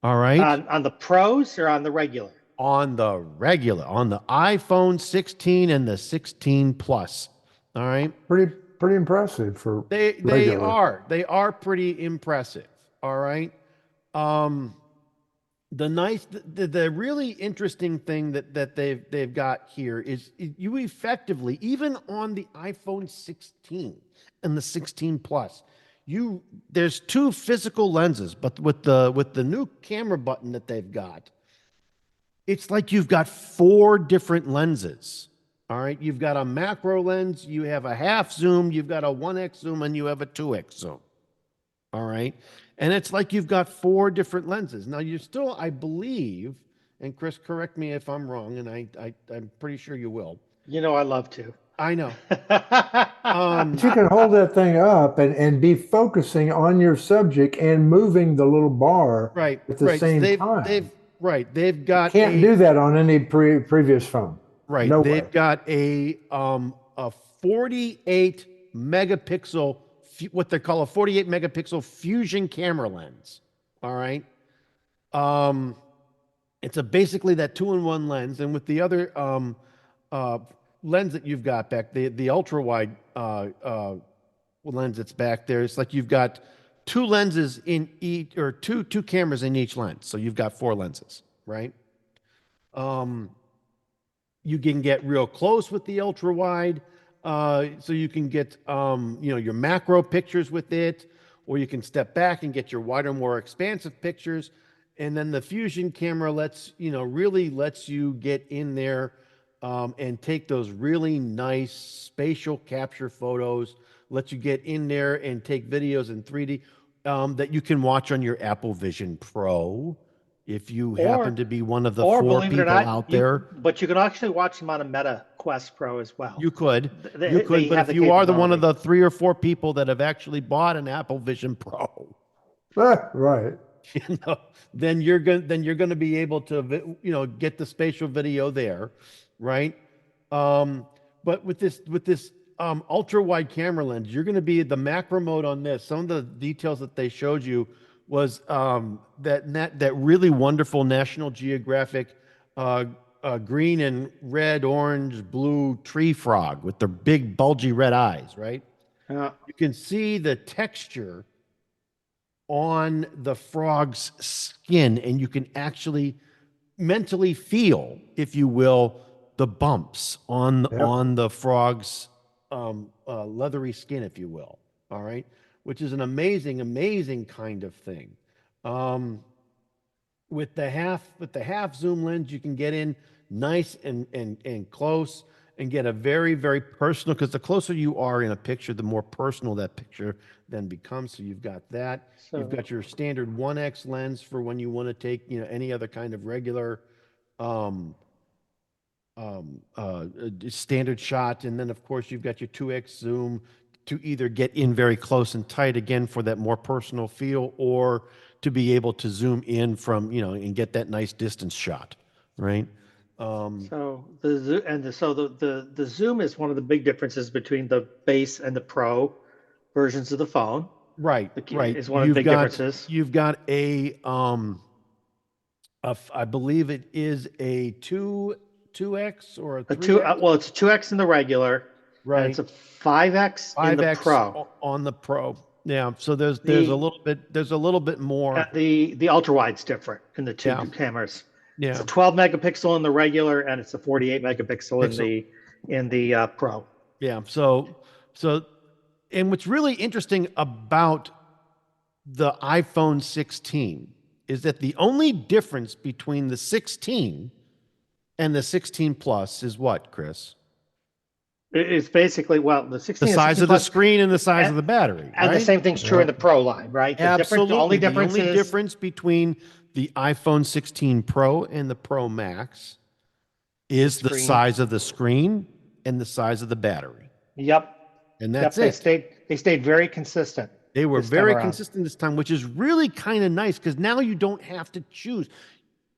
All right. On the pros or on the regular? On the regular, on the iPhone 16 and the 16 Plus. All right. Pretty impressive for They regular. are pretty impressive. All right. The really interesting thing that they've got here is you effectively, even on the iPhone 16 and the 16 Plus, there's two physical lenses, but with the new camera button that they've got, it's like you've got four different lenses. All right. You've got a macro lens, you have a half zoom, you've got a 1x zoom, and you have a 2x zoom. All right. And it's like you've got four different lenses. Now, you're still, I believe, and Chris, correct me if I'm wrong, and I'm pretty sure you will. You know, I love to. I know. But you can hold that thing up and be focusing on your subject and moving the little bar Right. at the Right. same They've got Can't do that on any previous phone. right. No They've way. got a 48 megapixel, what they call a 48 megapixel fusion camera lens. All right. It's basically that 2-in-1 lens, and with the other lens that you've got back, the ultra wide lens that's back there, it's like you've got two lenses in each, or two cameras in each lens, so you've got four lenses, right? You can get real close with the ultra wide, so you can get your macro pictures with it, or you can step back and get your wider, more expansive pictures. And then the fusion camera really lets you get in there and take those really nice spatial capture photos, lets you get in there and take videos in 3D that you can watch on your Apple Vision Pro if you happen to be one of the four believe it or people not, out there. But you can actually watch them on a Meta Quest Pro as well. You could, They but have if the you are one of capability. the 3 or 4 people that have actually bought an Apple Vision Pro, Right. then you're going to be able to get the spatial video there, right? But with this ultra wide camera lens, you're going to be the macro mode on this. Some of the details that they showed you was that really wonderful National Geographic green and red, orange, blue tree frog with their big bulgy red eyes, right? You can see the texture on the frog's skin, and you can actually mentally feel, if you will, the bumps on the frog's leathery skin, if you will. All right, which is an amazing kind of thing. With the half zoom lens, you can get in nice and close and get a very personal, because the closer you are in a picture, the more personal that picture then becomes. So you've got that. You've got your standard 1x lens for when you want to take any other kind of regular standard shot, and then of course you've got your 2x zoom to either get in very close and tight again for that more personal feel, or to be able to zoom in from and get that nice distance shot, right? So the zoom is one of the big differences between the base and the pro versions of the phone. Right. Is one of the big differences. You've got I believe it is a 2x or a 3x. Well, it's a 2x in the regular, right? And it's a 5x in the pro. on the Pro. Yeah. So there's a The little bit more. the ultra wide's different in the two Yeah. cameras. It's Yeah. a 12 megapixel in the regular, and it's a 48 megapixel in the Pro. Yeah. So, and what's really interesting about the iPhone 16 is that the only difference between the 16 and the 16 Plus is what, Chris? It's basically, well, the 16 The and size 16 of the Plus, screen and the size of the battery, and right? the same thing's true in the Pro line, right? Absolutely. The only The difference only is difference between the iPhone 16 Pro and the Pro Max is the screen. size of the screen and the size of the battery. Yep. And that's They it. stayed very consistent. They were this time very around. consistent this time, which is really kind of nice because now you don't have to choose.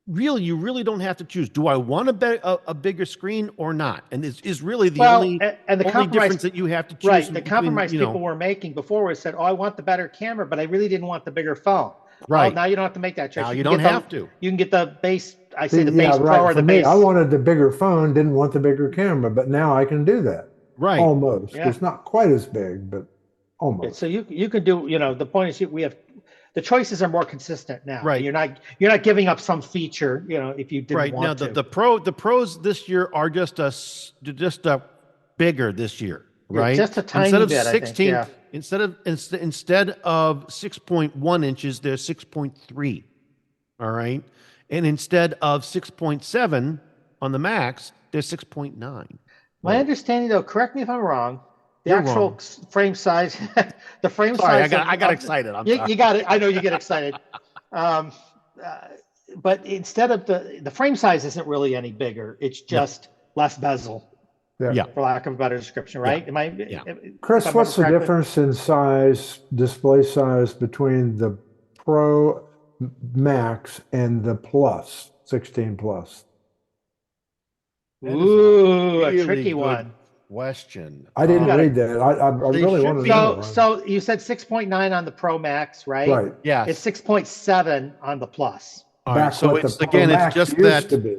Really, you really don't have to choose. Do I want a bigger screen or not? And is really the only difference that you have to choose. Right. The compromise people were making before was said, "Oh, I want the better camera, but I really didn't want the bigger phone." Right. Well, now you don't have to make that choice. Now you don't have to. You can get the base. I say the base Pro or For the me, base. I wanted the bigger phone, didn't want the bigger camera, but now I can do that. Right. Almost. Yeah. It's not quite as big, but almost. So you can do. The point is we have the choices are more consistent now. Right. You're not giving up some feature. If you didn't want now, to. the pros this year are just a bigger this year, right? Just a tiny instead of bit, 16, I think, instead of 6.1 inches, they're 6.3. All right. And instead of 6.7 on the Max, they're 6.9. My understanding, though, correct me if I'm wrong, the You're actual wrong. frame size, the frame Sorry, size. I got excited. I'm sorry. You got it. I know you get excited. But instead of the frame size isn't really any bigger. It's just less bezel, Yeah. for lack of a better description, right? Am I? Yeah. Chris, what's the difference in size, display size between the Pro Max and the Plus, 16 Plus? Ooh, Really a tricky good one. question. I didn't read that. I really want to know. So you said 6.9 on the Pro Max, right? Right. Yes. It's 6.7 on the Plus. All right. Back So what it's the Pro again, Max it's just used to that. be.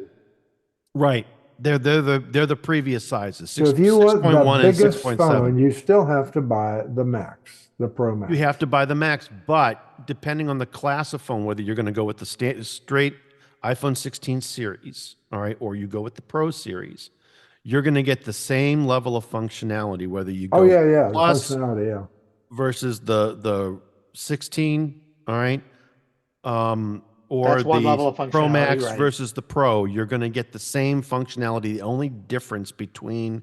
Right. They're the previous sizes. So if you want 6.1 the and biggest 6.7. phone, you still have to buy the Max, the Pro Max. You have to buy the Max, but depending on the class of phone, whether you're going to go with the straight iPhone 16 series, all right, or you go with the Pro series, you're going to get the same level of functionality, whether you go Plus the functionality, versus the 16, all right, or That's one level the of Pro functionality, Max right. versus the Pro. You're going to get the same functionality. The only difference between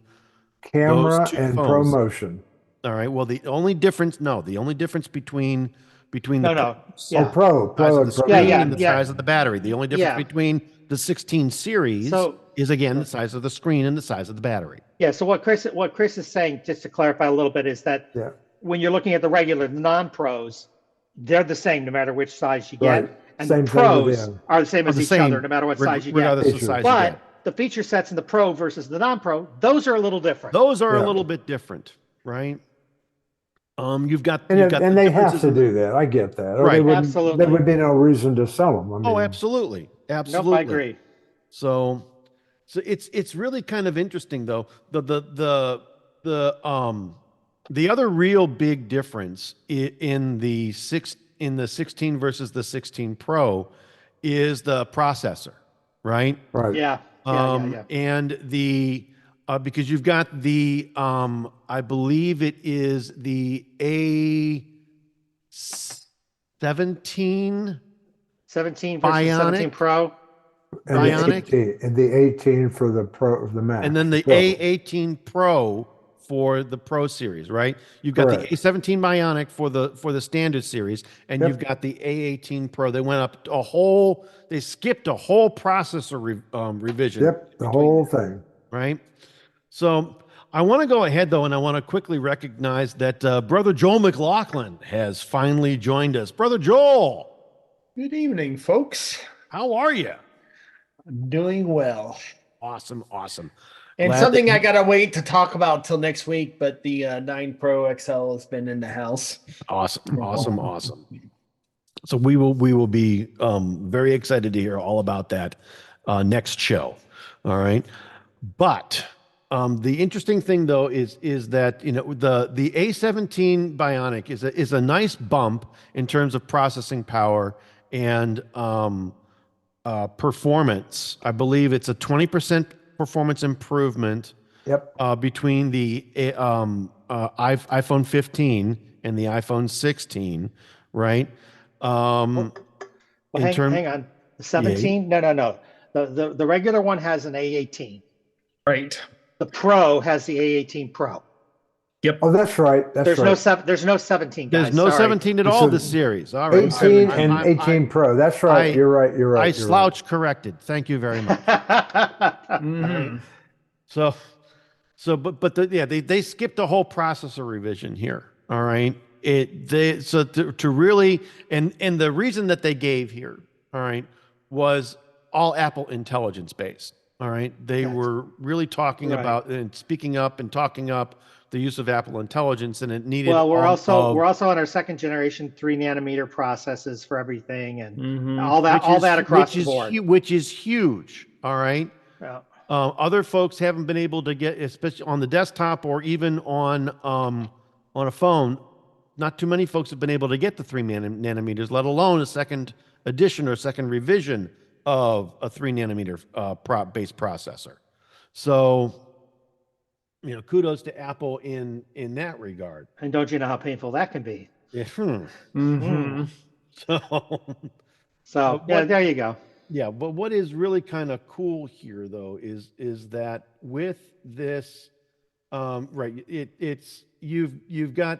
camera those two and phones, ProMotion. all right. Well, the only difference between the Yeah. Pro size of the screen yeah, and the size of the battery. The only difference Yeah. between the 16 series is again the size of the screen and the size of the battery. Yeah. So what Chris is saying, just to clarify a little bit, is that when you're looking at the regular, the non-pros, they're the same no matter which size you get, Right. and Same the thing with pros them. are the same as The each same, other no matter what size you get. regardless of the size you But get. the feature sets in the Pro versus the non-Pro, those are a little different. Those are a little bit different, right? You've got And the they have differences to in the- do that. I get that. Or Right. Absolutely. there would be no reason to sell them. I mean, Oh, absolutely, absolutely. Nope, I agree. So it's really kind of interesting though. The other real big difference in the 16 versus the 16 Pro is the processor, right? Right. Yeah. And because you've got the I believe it is the A17 17 versus Bionic. 17 Pro. And Bionic. the 18 for the Max. And then the A18 Pro for the Pro series, right? You've got Correct. the A17 Bionic for the standard series, and you've got the A18 Pro. They went up they skipped a whole processor revision. Yep, the whole thing. Right? So I want to go ahead though, and I want to quickly recognize that Brother Joel McLaughlin has finally joined us. Brother Joel, Good evening, folks. how are you? I'm doing well. Awesome. And Glad something that I gotta wait to talk about till next week, but the 9 Pro XL has been in the house. Awesome. So we will be very excited to hear all about that next show. All right. But The interesting thing though is that the A17 Bionic is a nice bump in terms of processing power and performance. I believe it's a 20% performance improvement Yep. between the iPhone 15 and the iPhone 16, right? Well, In terms, hang on. The yeah, 17? No. The regular one has an A18. Right. The Pro has the A18 Pro. Yep. Oh, that's right. That's There's right. there's no 17, there's guys. no Sorry. 17 at It's all a this series. All right, 18 and 18 Pro. That's right. I- You're right. You're I right. You're right. slouch corrected. Thank you very much. Mhm. So, they skipped a whole processor revision here. All right. To really and the reason that they gave here, all right, was all Apple intelligence based. All right. They Yes. were really talking Right. about and speaking up and talking up the use of Apple intelligence, and it needed Well, we're all also on our second generation 3 nanometer processes for everything and Mhm. all that across the board. which is huge. All right. Yeah. Other folks haven't been able to get, especially on the desktop or even on a phone. Not too many folks have been able to get the 3 nanometers, let alone a second edition or second revision of a 3 nanometer based processor. So, kudos to Apple in that regard. And don't you know how painful that can be? Yeah. Mhm. So, So But yeah, what- there you go. yeah, but what is really kind of cool here, though, is that with this, right? It's you've got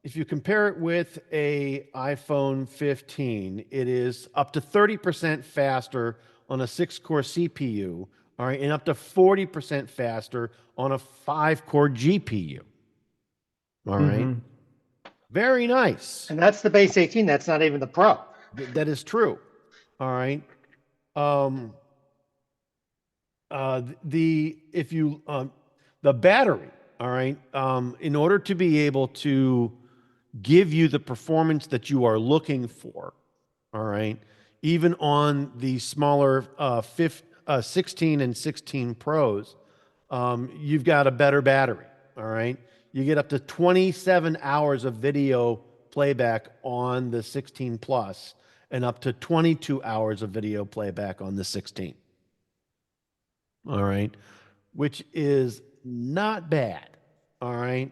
if you compare it with a iPhone 15, it is up to 30% faster on a 6-core CPU, all right, and up to 40% faster on a 5-core GPU. All right, Mhm. very nice. And that's the base 18. That's not even the Pro. That is true. All right. Um, the battery, all right, in order to be able to give you the performance that you are looking for, all right, even on the smaller 16 and 16 Pros, you've got a better battery, all right. You get up to 27 hours of video playback on the 16 Plus and up to 22 hours of video playback on the 16. All right, which is not bad. All right.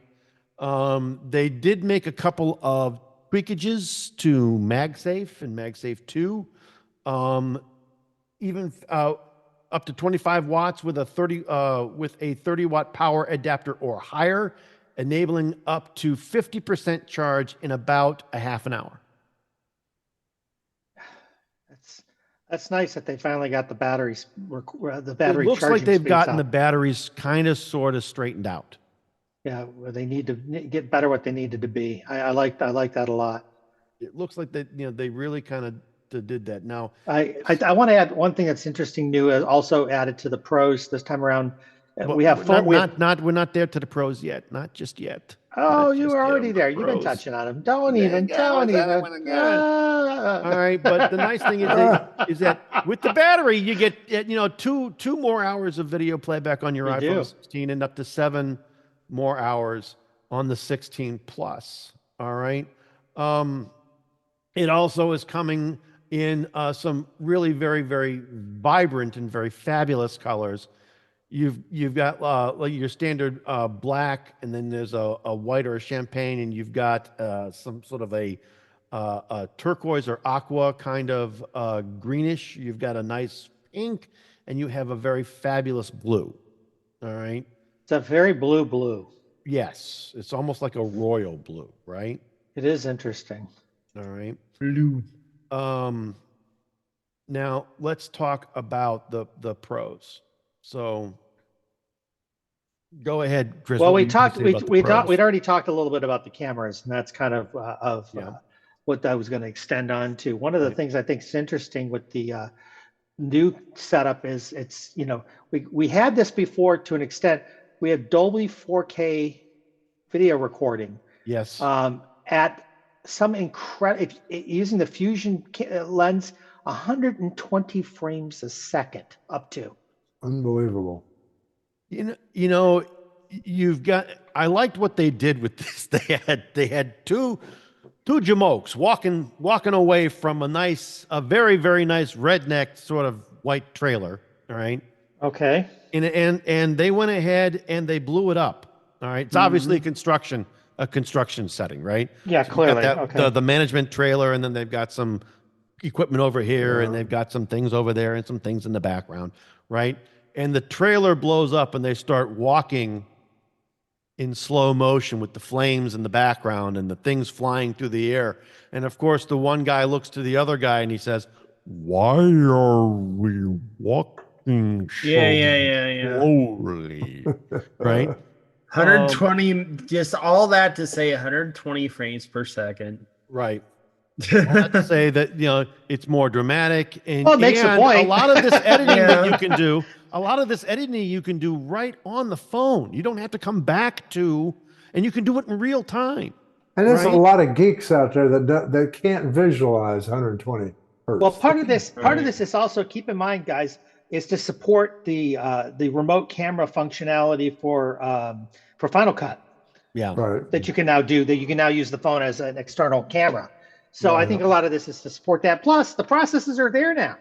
They did make a couple of tweakages to MagSafe and MagSafe 2. Even up to 25 watts with a 30 watt power adapter or higher, enabling up to 50% charge in about a half an hour. That's nice that they finally got the batteries, the It battery looks like charging they've speeds gotten the up. batteries kind of sort of straightened out. Yeah, where they need to get better what they needed to be. I like that a lot. It looks like they really kind of did that. Now, I want to add one thing that's interesting new also added to the Pros this time around. but We have four. we're not there to the Pros yet. Not just yet. Oh, Not you just were yet already on the there. You've been Pros. touching on them. Don't Yeah, even. yeah, Don't what's that? even. What I All right, but the nice thing is that with the battery, you get two more hours of video playback on your You iPhone do. 16 and up to 7 more hours on the 16 Plus. All right. It also is coming in some really very, very vibrant and very fabulous colors. You've got like your standard black, and then there's a white or a champagne, and you've got some sort of a turquoise or aqua kind of greenish. You've got a nice pink, and you have a very fabulous blue. All right. It's a very blue. Yes, it's almost like a royal blue, right? It is interesting. All right. Blue. Now let's talk about the pros. So go ahead, Chris. Well, what we were you gonna talked. say We about the we pros? talked. We'd already talked a little bit about the cameras, and that's kind of Yeah. what I was going to extend on to. One of the Right. things I think is interesting with the new setup is we had this before to an extent. We had Dolby 4K video recording Yes. at some incredible using the Fusion lens, 120 frames a second up to. Unbelievable. You know, you've got. I liked what they did with this. They had two jamokes walking away from a very very nice redneck sort of white trailer. All right, Okay. and they went ahead and they blew it up. All right, it's obviously a construction setting, right? Yeah, So you've got clearly. Okay. the management trailer, and then they've got some equipment over here, and they've got some things over there, and some things in the background, right? And the trailer blows up, and they start walking in slow motion with the flames in the background and the things flying through the air. And of course, the one guy looks to the other guy and he says, "Why are we walking so Yeah. slowly?" Right? 120, just all that to say 120 frames per second. Right. All that to say that, you know, it's more dramatic, and, Well, it makes a and point. a lot of this editing that Yeah. you can do, right on the phone. You don't have to come back to, and you can do it in real time. And there's Right. a lot of geeks out there that can't visualize 120 hertz. Well, part of this is also, keep in mind, guys, is to support the remote camera functionality for Final Cut Yeah. right. that you can now do. That you can now use the phone as an external camera. So I think a lot of this is to support that. Plus, the processors are there now.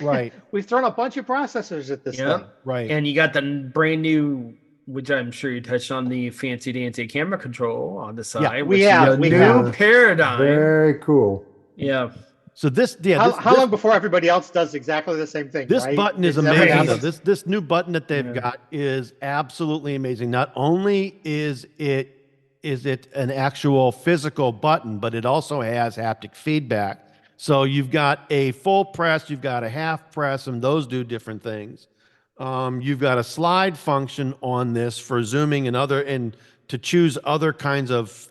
Right. We've thrown a bunch of processors at this thing. Yep. Right. And you got the brand new, which I'm sure you touched on, the fancy dancy camera control on the side. we which is have, a we new have. paradigm. Very cool. Yeah. So this, How long before everybody else does exactly the same thing? this right? button is Does that ever amazing. happen? Though. This new button that they've got is absolutely amazing. Not only is it an actual physical button, but it also has haptic feedback. So you've got a full press, you've got a half press, and those do different things. You've got a slide function on this for zooming and to choose other kinds of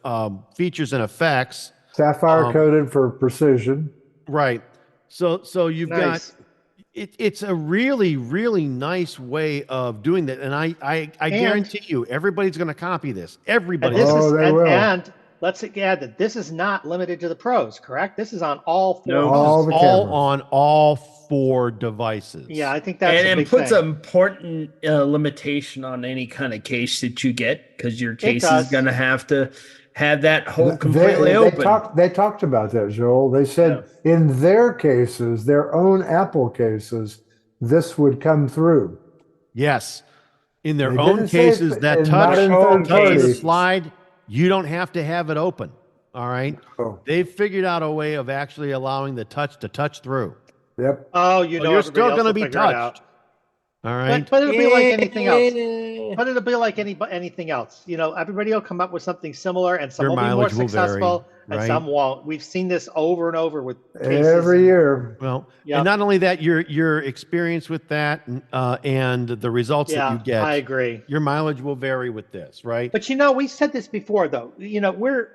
features and effects. Sapphire coated for precision. Right. So you've Nice. got it's a really, really nice way of doing that. And I guarantee you, everybody's going to copy this. Everybody. And this Oh, is they will. and let's add that this is not limited to the pros, correct? This is on all four. No. All the all cameras. on all 4 devices. Yeah, I think that's a And big it puts thing. an important limitation on any kind of case that you get, because your case is does. going to have to have that hole They, completely open. they talked about that, Joel. They said in their cases, their own Apple cases, this would come through. Yes. In their They own didn't say cases, it- that and not touch in home third the party. slide, you don't have to have it open. All right. Oh, They've figured out a way of actually allowing the touch to touch through. yep. Oh, you know, You're everybody still else going to will be figure it out. touched. All right. But it'll be like anything else. Eh. But it'll be like anything else. You know, everybody will come up with something similar, and some Your will be more mileage will vary, successful, and right? some won't. We've seen this over and over with cases. Every year. Well, Yeah. and not only that, your experience with that and the results that you Yeah, get, I agree. your mileage will vary with this, right? But you know, we said this before, though. You know, we're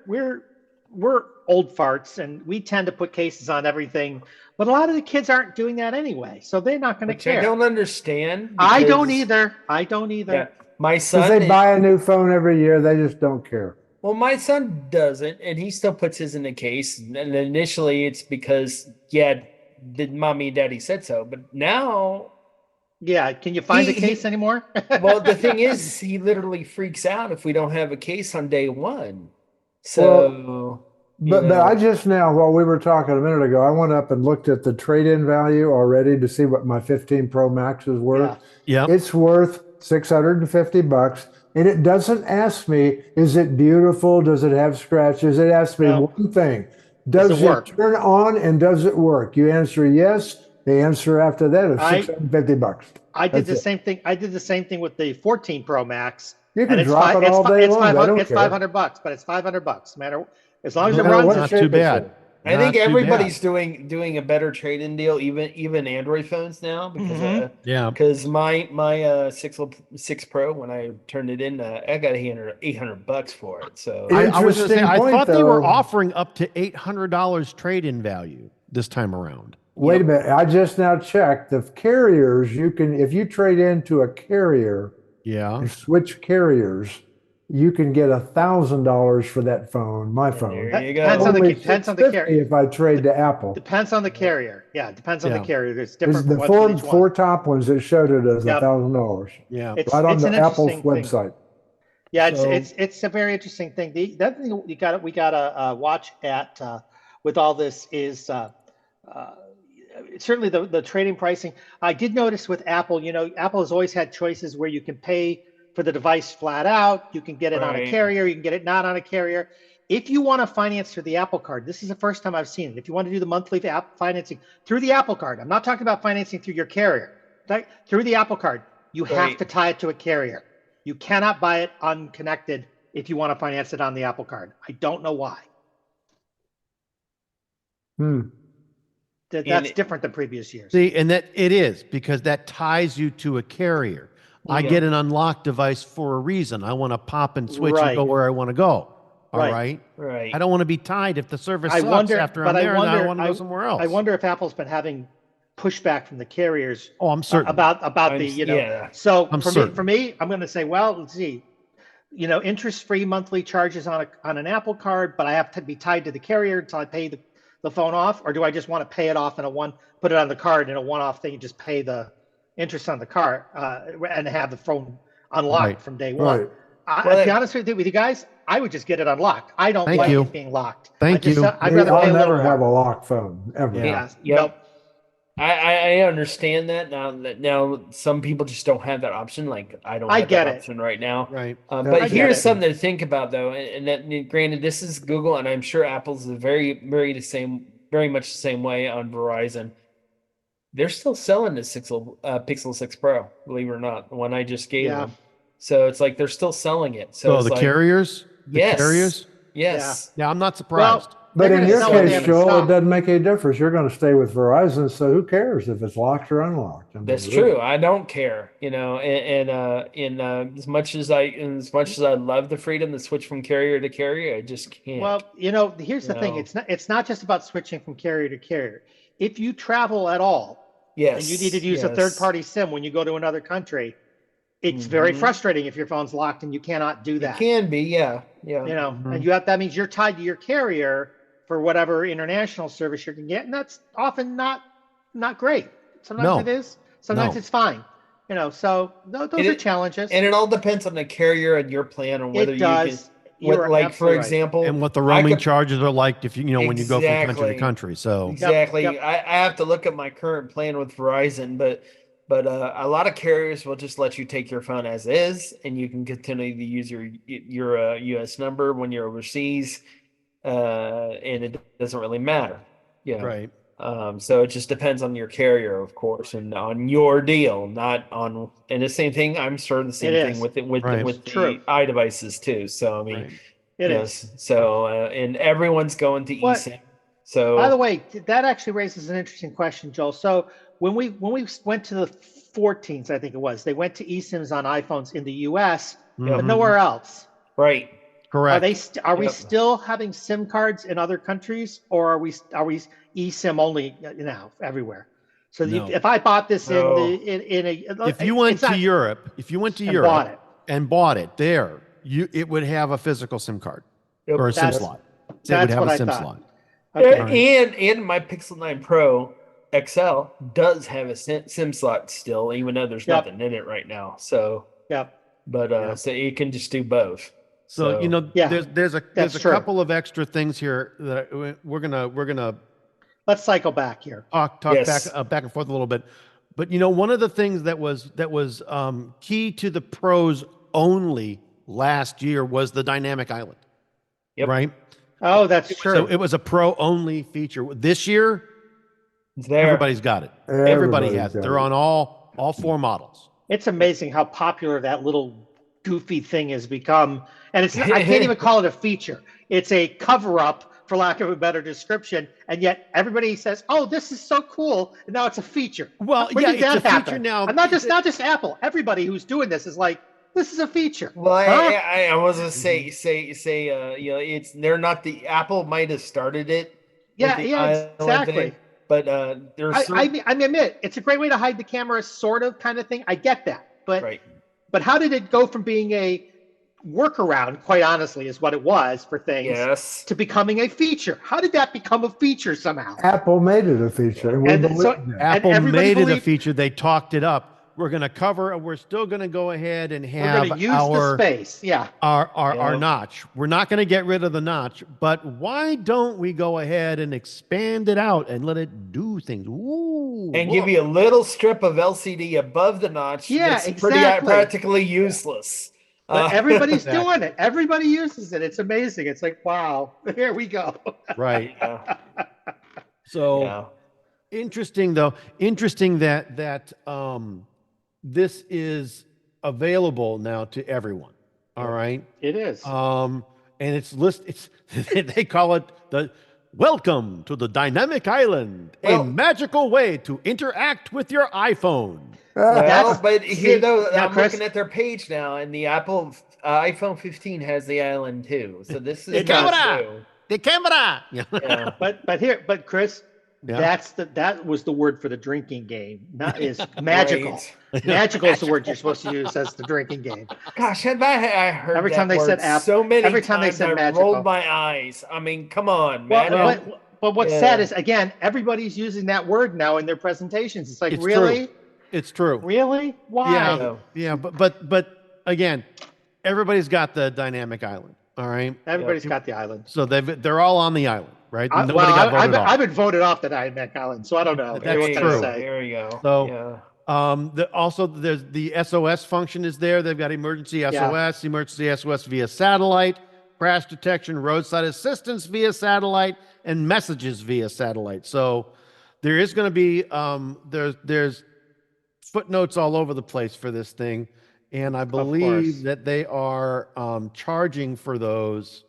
old farts, and we tend to put cases on everything. But a lot of the kids aren't doing that anyway, so they're not going to Which I care. don't understand. I don't because- either. I don't either. Yeah, my Because son. they buy a new phone every year, they just don't care. Well, my son doesn't, and he still puts his in the case. And initially, it's because mommy and daddy said so. But now, Yeah. Can you find He- the case anymore? well, the thing is, he literally freaks out if we don't have a case on day one. So, But I just now, while we were talking a minute ago, I went up and looked at the trade-in value already to see what my 15 Pro Max is worth. Yeah. Yeah. It's worth $650, and it doesn't ask me, is it beautiful? Does it have scratches? It asks me No. one thing. Does it it work? turn on and does it work? You answer yes. The answer after that is I- $650. I did That's the it. same thing. I did the same thing with the 14 Pro Max. You can And it's drop it all day long. They don't It's care. $500, but it's $500. No matter, as long as No it matter runs, what Not it's, shape too it's bad. in. I think Not too everybody's bad. doing a better trade-in deal, even Android phones now, because Yeah. because my 6 Pro, when I turned it in, I got $800 for it. So I was going to say, Interesting I point, thought they were though. offering up to $800 trade-in value this time around. Wait a minute. I just now checked. The carriers, you can, if you trade into a carrier Yeah. and switch carriers, you can get $1,000 for that phone, my phone. There you Depends go. on the Only depends on the carrier. $650 if I trade to Apple. Depends on the carrier. Yeah, depends on the Yeah. carrier. There's This different the ones for each four one. top ones that showed it as Yep. $1,000 Yeah. right on It's the an Apple's interesting thing. website. Yeah, So- it's a very interesting thing. The other thing we got to watch at with all this is certainly the trading pricing. I did notice with Apple, Apple has always had choices where you can pay for the device flat out. You can get it on a Right. carrier. You can get it not on a carrier. If you want to finance through the Apple Card, this is the first time I've seen it. If you want to do the monthly app financing through the Apple Card, I'm not talking about financing through your carrier. Through the Apple Card, you have Right. to tie it to a carrier. You cannot buy it unconnected if you want to finance it on the Apple Card. I don't know why. That's different than previous years. See, and that it is because that ties you to a carrier. I Yeah. get an unlocked device for a reason. I want to pop and switch and go Right. where I want to go. All Right. right. Right. I don't want to be tied if the service I sucks wonder, after but I'm I there and I wonder, want to go somewhere else. I wonder if Apple's been having pushback from the carriers Oh, I'm certain. about I'm- the, yeah. So I'm for certain. me, I'm going to say, well, let's see, interest-free monthly charges on an Apple Card, but I have to be tied to the carrier until I pay the phone off, or do I just want to pay it off put it on the card in a one-off thing and just pay the interest on the card and have the phone unlocked Right. from day one? Right. To be honest with you guys, I would just get it unlocked. I don't Thank like you. it being locked. Thank you. I'd rather pay I'll a little never have a more. locked phone ever. Yeah. Yep. Nope. I understand that now some people just don't have that option. Like I don't I have get that it. option right now. Right. I But get here's it. something to think about though, and that granted this is Google, and I'm sure Apple's very much the same way on Verizon. They're still selling the Pixel 6 Pro, believe it or not, the one I just gave Yeah. them. So it's like they're still selling it. So So it's the like, carriers? The yes, carriers? yes. Yeah, I'm not surprised. But They're in gonna your sell what they case, have in Joel, it stock. doesn't make any difference. You're going to stay with Verizon, so who cares if it's locked or unlocked? I mean, That's really. true. I don't care, and as much as I love the freedom to switch from carrier to carrier, I just can't. Well, here's the thing. No. It's not just about switching from carrier to carrier. If you travel at all yes, and you need to use a yes. third-party SIM when you go to another country, it's very Mhm. frustrating if your phone's locked and you cannot do It that. can be, yeah. And that means you're tied to your carrier for whatever international service you can get, and that's often not great. Sometimes No. it is. Sometimes No. it's fine. So those And are challenges. And it all depends on the carrier and your plan on whether It you can. does. You are Like for absolutely right. example, And what the I roaming could- charges are like if when you go from country to Exactly. country. So Exactly. Yep. I have to look at my current plan with Verizon, but a lot of carriers will just let you take your phone as is, and you can continue to use your US number when you're overseas, and it doesn't really matter. right. So it just depends on your carrier, of course, and on your deal, not on. And the same thing, I'm sure the same It thing is. with Right. the True. iDevices too. So I mean, Right. It yes. is. So and everyone's going to What- eSIM. So By the way, that actually raises an interesting question, Joel. So when we went to the 14s, I think it was, they went to eSIMs on iPhones in the US, but Mhm. nowhere else. right. Correct. Are we Yep. still having SIM cards in other countries, or are we eSIM only now everywhere? So No. if I bought this No. in a if you went it's to not- Europe, and bought it, and bought it there, it would have a physical SIM card Yep. or a SIM That's- slot. It would that's have what a I SIM thought. slot. okay. And my Pixel 9 Pro XL does have a SIM slot still, even though there's Yep. nothing in it right now. So, Yep. but Yeah. so you can just do both. So Yeah, there's a that's true. couple of extra things here that we're gonna Let's cycle back here. talk Yes. back and forth a little bit. But one of the things that was key to the pros only last year was the dynamic island. Yep. Right. Oh, that's true. So it was a pro only feature. This year, It's there. everybody's got it. Everybody Everybody's has it. got They're it. on all four models. It's amazing how popular that little goofy thing has become. And I can't even call it a feature. It's a cover up, for lack of a better description. And yet everybody says, oh, this is so cool. And now it's a feature. Well, When yeah, did that it's a feature happen? now. And not just Apple. Everybody who's doing this is like, this is a feature. Well, Huh? I was gonna say, it's they're not the Apple might have started it. Yeah, with the yeah, island exactly. thing, but there's I mean, admit, it's a great way to hide the camera, sort of kind of thing. I get that. right. But how did it go from being a workaround, quite honestly, is what it was for things, Yes. to becoming a feature. How did that become a feature somehow? Apple made it a feature, and we And believed so it. and Apple everybody made it a believed feature. They talked it up. We're going to cover. We're still going to go ahead and we're have going to use the space. Yeah. our Yep. notch. We're not going to get rid of the notch, but why don't we go ahead and expand it out and let it do things? Ooh, And look. give you a little strip of LCD above the notch. Yeah, That's pretty exactly. practically useless. But everybody's Exactly. doing it. Everybody uses it. It's amazing. It's like, wow, here we go. Right. Yeah. So Yeah. interesting, though. Interesting that this is available now to everyone. All right. It is. And it's they call it the Welcome to the Dynamic Island, a Well- magical way to interact with your iPhone. Well, That's- but here see, though, now, I'm Chris- looking at their page now, and the Apple iPhone 15 has the island too. So this is The not camera! new. The camera. Yeah. But Chris, Yeah. that was the word for the drinking game. Not is magical. Right. Magical is the word you're supposed to use as the drinking game. Gosh, have I heard Every that time they word said app- so many every time they times said I magical. rolled my eyes. I mean, come on, Well, man. but what's Yeah. sad is, again, everybody's using that word now in their presentations. It's like, It's really? true. It's true. Really? Why? Yeah. No. Yeah. But again, everybody's got the dynamic island. All right. Everybody's got the island. So they're all on the island, right? I've been voted off the Dynamic Island, so I don't know. That's What can I true. say? There you go. So- yeah. Also, there's the SOS function is there. They've got emergency Yeah. SOS, emergency SOS via satellite, crash detection, roadside assistance via satellite, and messages via satellite. So there is going to be there's footnotes all over the place for this thing, and I course. believe that they are charging for those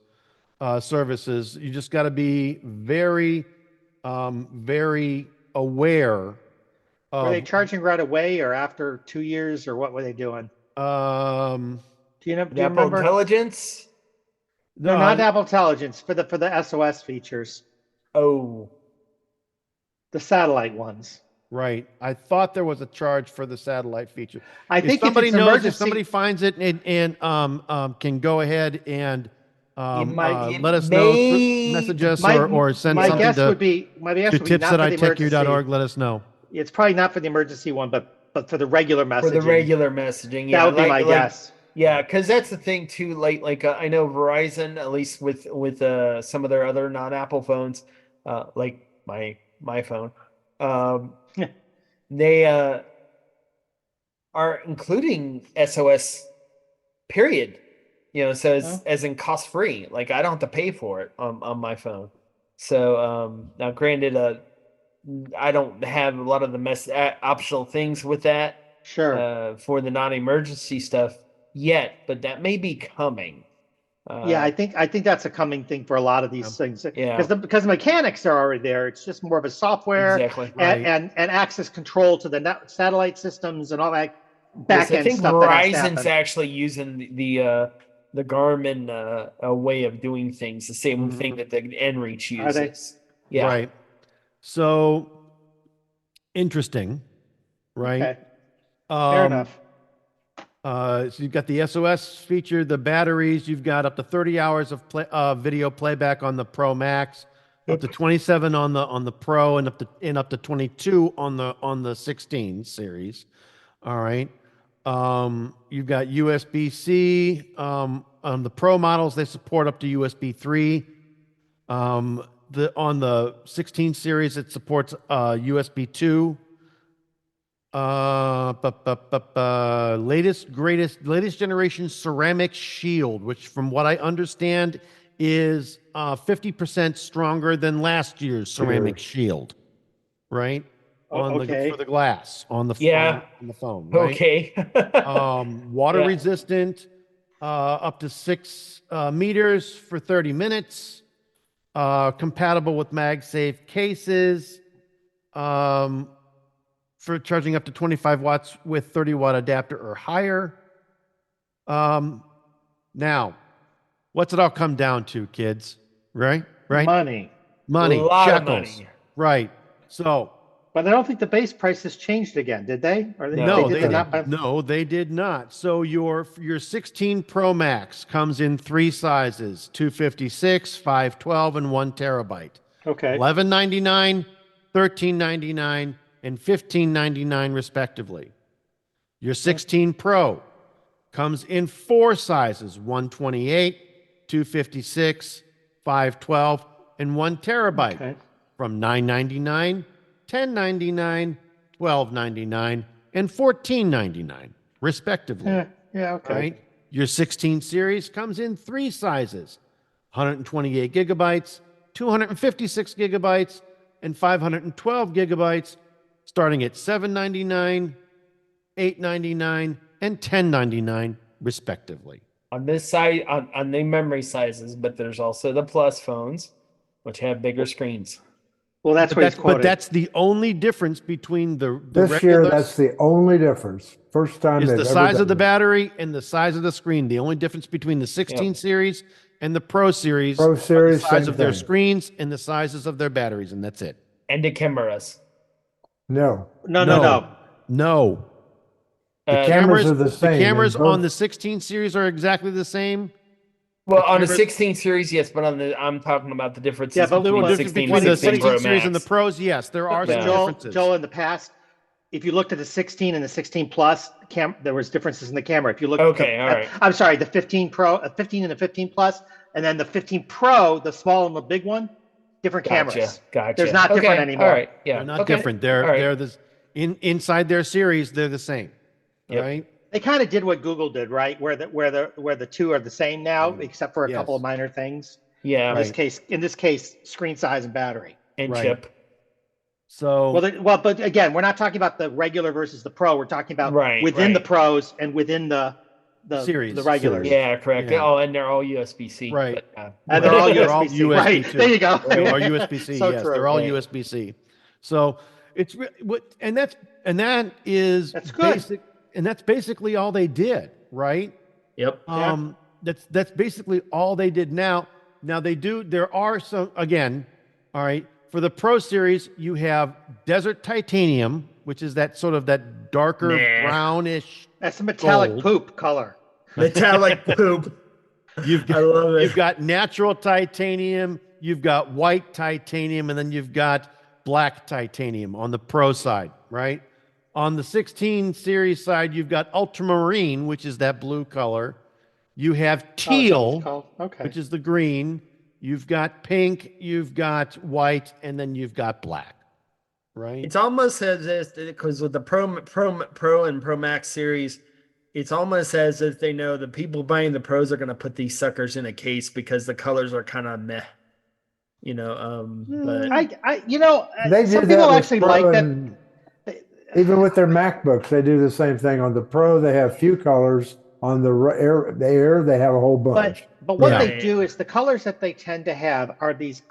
services. You just got to be very, very aware. Were they charging right away or after 2 years, or what were they doing? Um, Do you know? Do The you Apple remember? Intelligence. No, not Apple Intelligence, for the SOS features, Oh, the satellite ones. right. I thought there was a charge for the satellite feature. I If think somebody if it's knows, emergency, if somebody finds it and can go ahead and might- let us it know, may- message us my, or send my something guess to, would be my guess to would be tips not at for the emergency. iTechGear.org. Let us know. It's probably not for the emergency one, but for the regular messaging. for the regular messaging. Yeah, that would be my guess. Yeah, because that's the thing too. Like I know Verizon, at least with some of their other non-Apple phones, like my phone, Yeah. they are including SOS. Period. So as in cost free. Like I don't have to pay for it on my phone. So now, granted, I don't have a lot of the optional things with that. Sure. For the non-emergency stuff yet, but that may be coming. Yeah, I think that's a coming thing for a lot of these things. Yeah. Because the mechanics are already there. It's just more of a software Exactly. Right. and access control to the satellite systems and all that Yes, back I end think stuff. that has to Verizon's happen. actually using the Garmin way of doing things, the same Mhm. thing that the nReach Are they? uses. Yeah. Right. So interesting, right? Okay. Fair enough. So you've got the SOS feature, the batteries. You've got up to 30 hours of video playback on the Pro Max, up to 27 on the Pro, and up to 22 on the 16 series. All right. You've got USB-C. On the Pro models, they support up to USB 3. On the 16 series, it supports USB 2. Latest generation ceramic shield, which from what I understand is 50% stronger than last year's ceramic shield, right? Okay. For the glass on the Yeah. on the phone, right? Okay. Water Yeah. resistant, up to 6 meters for 30 minutes. Compatible with MagSafe cases. For charging up to 25 watts with 30-watt adapter or higher. Now, what's it all come down to, kids? Right? Money. Money, A lot of shekels. money. Right. So, But I don't think the base prices changed again, did they? Or No, did not. No, they did not. So your 16 Pro Max comes in 3 sizes: 256, 512, and 1 terabyte. Okay. $11.99, $13.99, and $15.99 respectively. Your 16 Pro comes in 4 sizes: 128, 256, 512, and 1 terabyte. Okay. From $9.99, $10.99, $12.99, and $14.99 respectively. Yeah. Okay. Right? Your 16 series comes in 3 sizes: 128 gigabytes, 256 gigabytes, and 512 gigabytes, starting at $7.99, $8.99, and $10.99 respectively. On this side, on the memory sizes, but there's also the Plus phones, which have bigger screens. Well, that's what he's quoting. But that's the only difference between the This regular year, that's the only difference. First time is they've the ever size done of the it. battery and the size of the screen. The only difference between the 16 series and the Pro series, Pro are series, the size same of their thing. screens and the sizes of their batteries, and that's it. And the cameras. No. No. No. The cameras are the same. The cameras in both- on the 16 series are exactly the same. Well, on the cameras- 16 series, yes, but I'm talking about the differences Yeah, but between the the difference 16 Between the and 16 Pro 16 series and the Max. Pros, yes, there are But some Joel, differences. Joel, in the past, if you looked at the 16 and the 16 Plus, there was differences in the camera. If you look, Okay, all right. I'm sorry, the 15 Pro, 15 and the 15 Plus, and then the 15 Pro, the small and the big one, different cameras. Gotcha. There's not different anymore. All right, yeah. They're not okay. different. All right. They're the inside their series, they're the same. Yep. Right? They kind of did what Google did, right? Where the two are the same now, except for a Yes. couple of minor things. Yeah, In this case, screen size and battery. and Right. chip. So But again, we're not talking about the regular versus the Pro. We're talking about within the Pros and within the Series. the regulars. Yeah, correct. Yeah. Oh, and they're all USB-C. Right. But, And they're all They're all USB-C. USB Right. too. There you go. They are USB-C. So Yes, true. they're all Right. USB-C. So it's that is That's good. basic, and that's basically all they did, right? Yep. That's basically all they did. Now there are some, again, all right, for the Pro series you have Desert Titanium, which is that sort of that darker brownish. That's a metallic Gold. poop color. Metallic poop. I love it. You've got natural titanium, you've got white titanium, and then you've got black titanium on the Pro side, right? On the 16 series side, you've got ultramarine, which is that blue color. You have teal, which is the green. You've got pink, you've got white, and then you've got black, right? It's almost as if, because with the Pro and Pro Max series, it's almost as if they know the people buying the Pros are going to put these suckers in a case because the colors are kind of meh. But They do some that people with actually Pro like that. and- Even with their MacBooks, they do the same thing. On the Pro, they have few colors. On the Air, they have a whole bunch. But what Yeah. they do is the colors that they tend to have are these.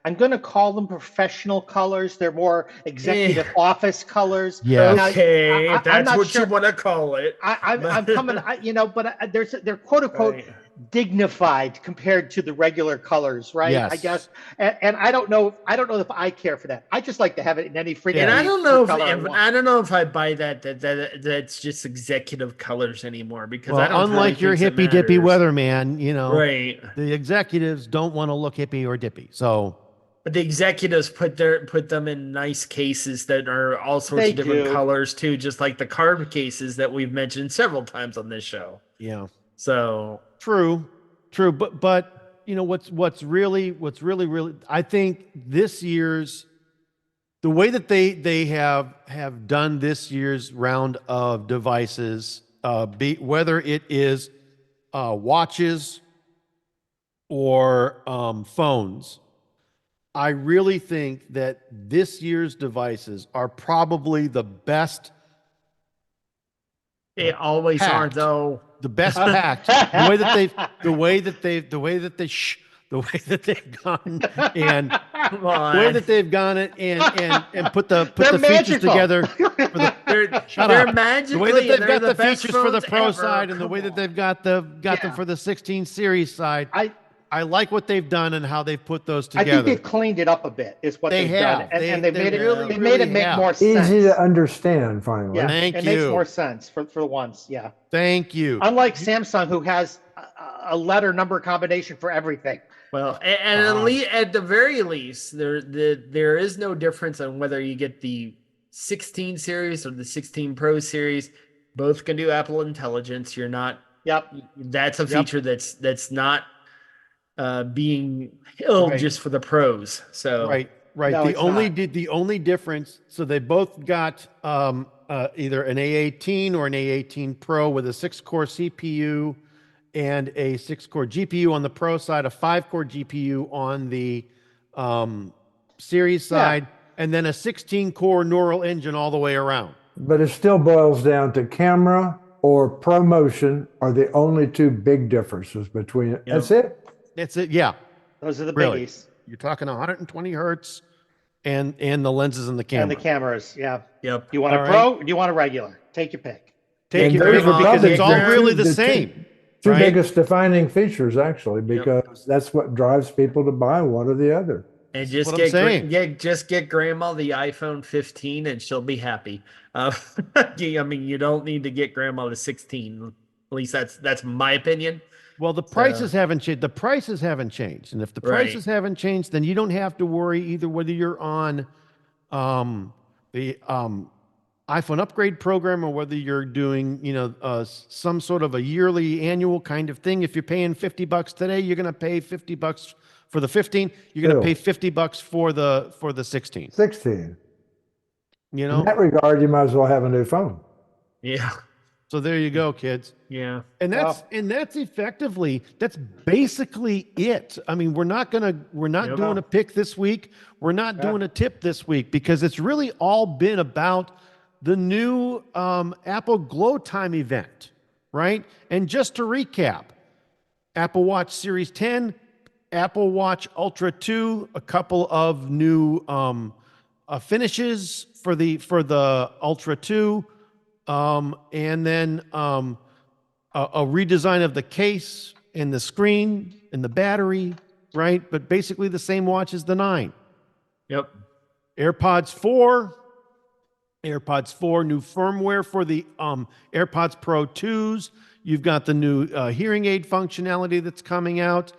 I'm going to call them professional colors. They're more executive office colors. Yeah. Now, okay, I'm if that's not what sure. you want to call it. I'm coming. But they're quote unquote Right. dignified compared to the regular colors, right? Yes. I guess. And I don't know. I don't know if I care for that. I just like to have it in any freaking. And I don't know color I if want. I don't know if I buy that's just executive colors anymore because I don't unlike really your think hippy it dippy matters. weatherman, Right. the executives don't want to look hippy or dippy. So But the executives put them in nice cases that are all sorts They of different do. colors too, just like the card cases that we've mentioned several times on this show. yeah, So true, but what's really I think this year's the way that they have done this year's round of devices, whether it is watches or phones, I really think that this year's devices are probably the best. they always are Packed. though. The best packed, the way that they've gone and Come the on. way that they've gone it and put the They're features magical. together. For the, they're up. magically the way that they've they're got the best features for the phones Pro ever. side and the Come way that on. they've got them for the 16 series side. I like what they've done and how they've put those I together. think they've cleaned it up a bit, is what They they've done. have. And they've They made it really, they've made it really make have. more sense. Easy to understand, finally. Yeah, Thank it you. makes more sense for once. Yeah. Thank you. Unlike Samsung, who has a letter number combination for everything. Well, and at the very least, there is no difference on whether you get the 16 series or the 16 Pro series. Both can do Apple Intelligence. You're not. Yep. That's a feature that's not being held just for the pros. So right. No, the it's only not. the only difference. So they both got either an A18 or an A18 Pro with a 6-core CPU and a 6-core GPU on the Pro side, a 5-core GPU on the series side, and then a 16-core neural engine all the way around. But it still boils down to camera or ProMotion are the only two big differences between it. That's it. That's it. Yeah. Those are the Really. biggies. You're talking 120 hertz and the lenses and the camera. And the cameras. Yeah. Yep. You want a Pro? You want a regular? Take your pick. Take And your those pick are because probably it's all the really two- the the same. Two right? biggest defining features, actually, because that's what drives people to buy one or the other. And just what I'm saying. get grandma the iPhone 15 and she'll be happy. I mean, you don't need to get grandma the 16. At least that's my opinion. Well, the prices haven't changed. The prices haven't changed, and if the prices haven't changed, then you don't have to worry either whether you're on the iPhone upgrade program or whether you're doing, some sort of a yearly annual kind of thing. If you're paying $50 today, you're going to pay $50 for the 15. You're going to pay $50 for the 16. 16. You know, In that regard, you might as well have a new phone. Yeah. so there you go, kids. Yeah. And that's that's basically it. I mean, we're not doing a pick this week. We're not doing a tip this week because it's really all been about the new Apple Glow Time event, right? And just to recap, Apple Watch Series 10, Apple Watch Ultra 2, a couple of new finishes for the Ultra 2, and then a redesign of the case and the screen and the battery, right? But basically the same watch as the 9. Yep. AirPods 4, new firmware for the AirPods Pro 2s. You've got the new hearing aid functionality that's coming out.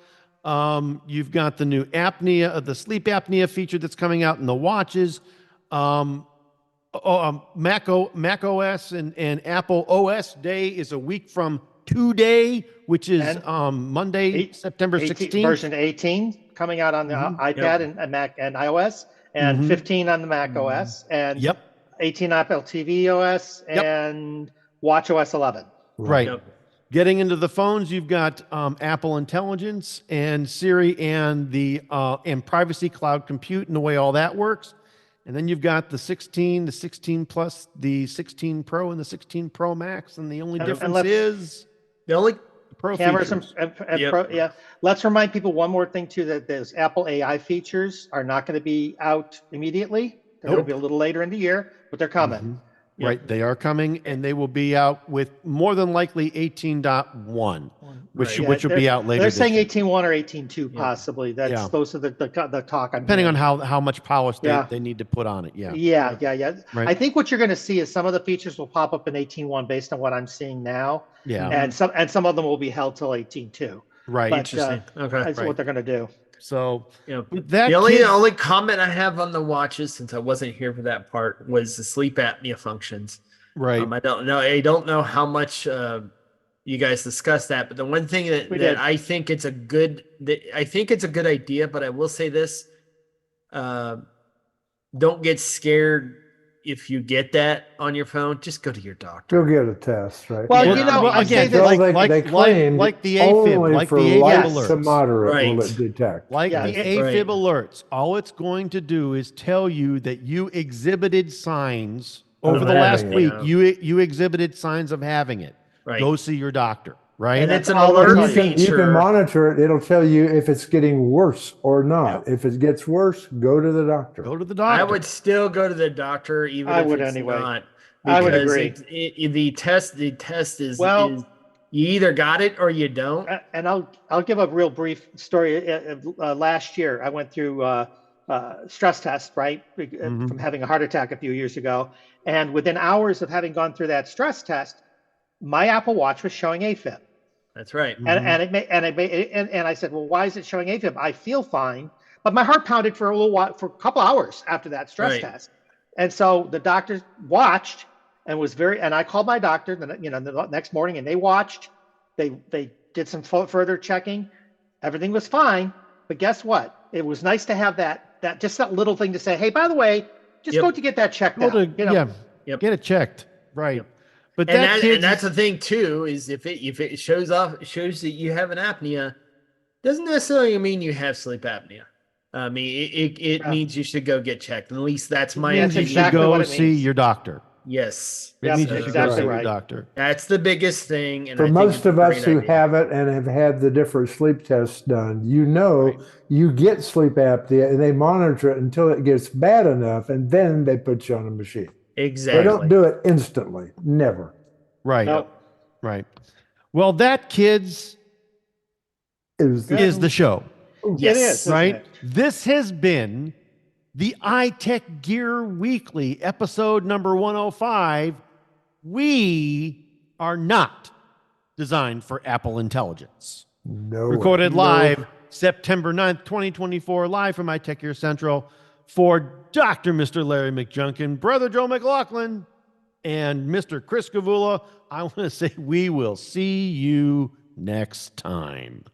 You've got the new the sleep apnea feature that's coming out in the watches. Mac OS and Apple OS Day is a week from today, which is Monday, September 16th. Version 18 coming out on the iPad and Mac and iOS, and 15 on the Mac OS, and 18 Apple TV OS, and watchOS 11. Right. Yep. Getting into the phones, you've got Apple Intelligence and Siri and the and Privacy Cloud Compute and the way all that works. And then you've got the 16, the 16 Plus, the 16 Pro, and the 16 Pro Max. And the only difference is the only Pro cameras features. and Pro. Yeah. Let's remind people one more thing too, that those Apple AI features are not going to be out immediately. They're going to be a little later in the year, but they're coming. Right, they are coming, and they will be out with more than likely 18.1, which will be out later. They're this saying year. 18.1 or 18.2 possibly. Those are the talk. Depending on how much polish they need to put on it. Yeah. Right. I think what you're going to see is some of the features will pop up in 18.1 based on what I'm seeing now. Yeah. And some of them will be held till 18.2. Right. But, interesting. Okay. That's what they're going to do. So the that only comment I have on the watches, since I wasn't here for that part, was the sleep apnea functions. Right. I don't know how much you guys discussed that, but the one thing that I think it's a good idea, but I will say this: don't get scared if you get that on your phone. Just go to your doctor. Go get a test, right? Well, again, they claim like the AFib, like the AFib alerts, to moderate will Right. it detect. like the AFib alerts. All it's going to do is tell you that you exhibited signs over the last week. You exhibited signs of having it. Right. Go see your doctor. Right. And it's an all alert they're feature. You can monitor it. It'll tell you if it's getting worse or not. If it gets worse, go to the doctor. Go to the doctor. I would still go to the doctor, even I if would it's anyway. not. I would Because agree. the test is Well, You either got it or you don't. And I'll give a real brief story. Last year, I went through stress test, right, from having a heart attack a few years ago. And within hours of having gone through that stress test, my Apple Watch was showing AFib. That's right. And I said, well, why is it showing AFib? I feel fine, but my heart pounded for a little while, for a couple hours after that stress test. And so the doctor watched and and I called my doctor, the next morning, and they watched. They did some further checking. Everything was fine, but guess what? It was nice to have that just that little thing to say, hey, by the way, just go to get that checked out. Get it checked, right? Yep. But and that's the thing too, is if it shows that you have an apnea, doesn't necessarily mean you have sleep apnea. I mean, it means you should go get checked. At least that's my opinion. That's You should go see your doctor. Yes. It means you should go see your doctor. That's the biggest thing. And for most of us who have it and have had the different sleep tests done, you get sleep apnea and they monitor it until it gets bad enough, and then they put you on a machine. Exactly. They don't do it instantly. Never. Right. Nope. Right. Well, that, kids, is the show. Yes. It is. Right? This has been the iTechGear Weekly, episode number 105. We are not designed for Apple intelligence. No. Recorded live September 9th, 2024, live from iTechGear Central for Dr. Mr. Larry McJunkin, Brother Joe McLaughlin, and Mr. Chris Gavula. I want to say we will see you next time.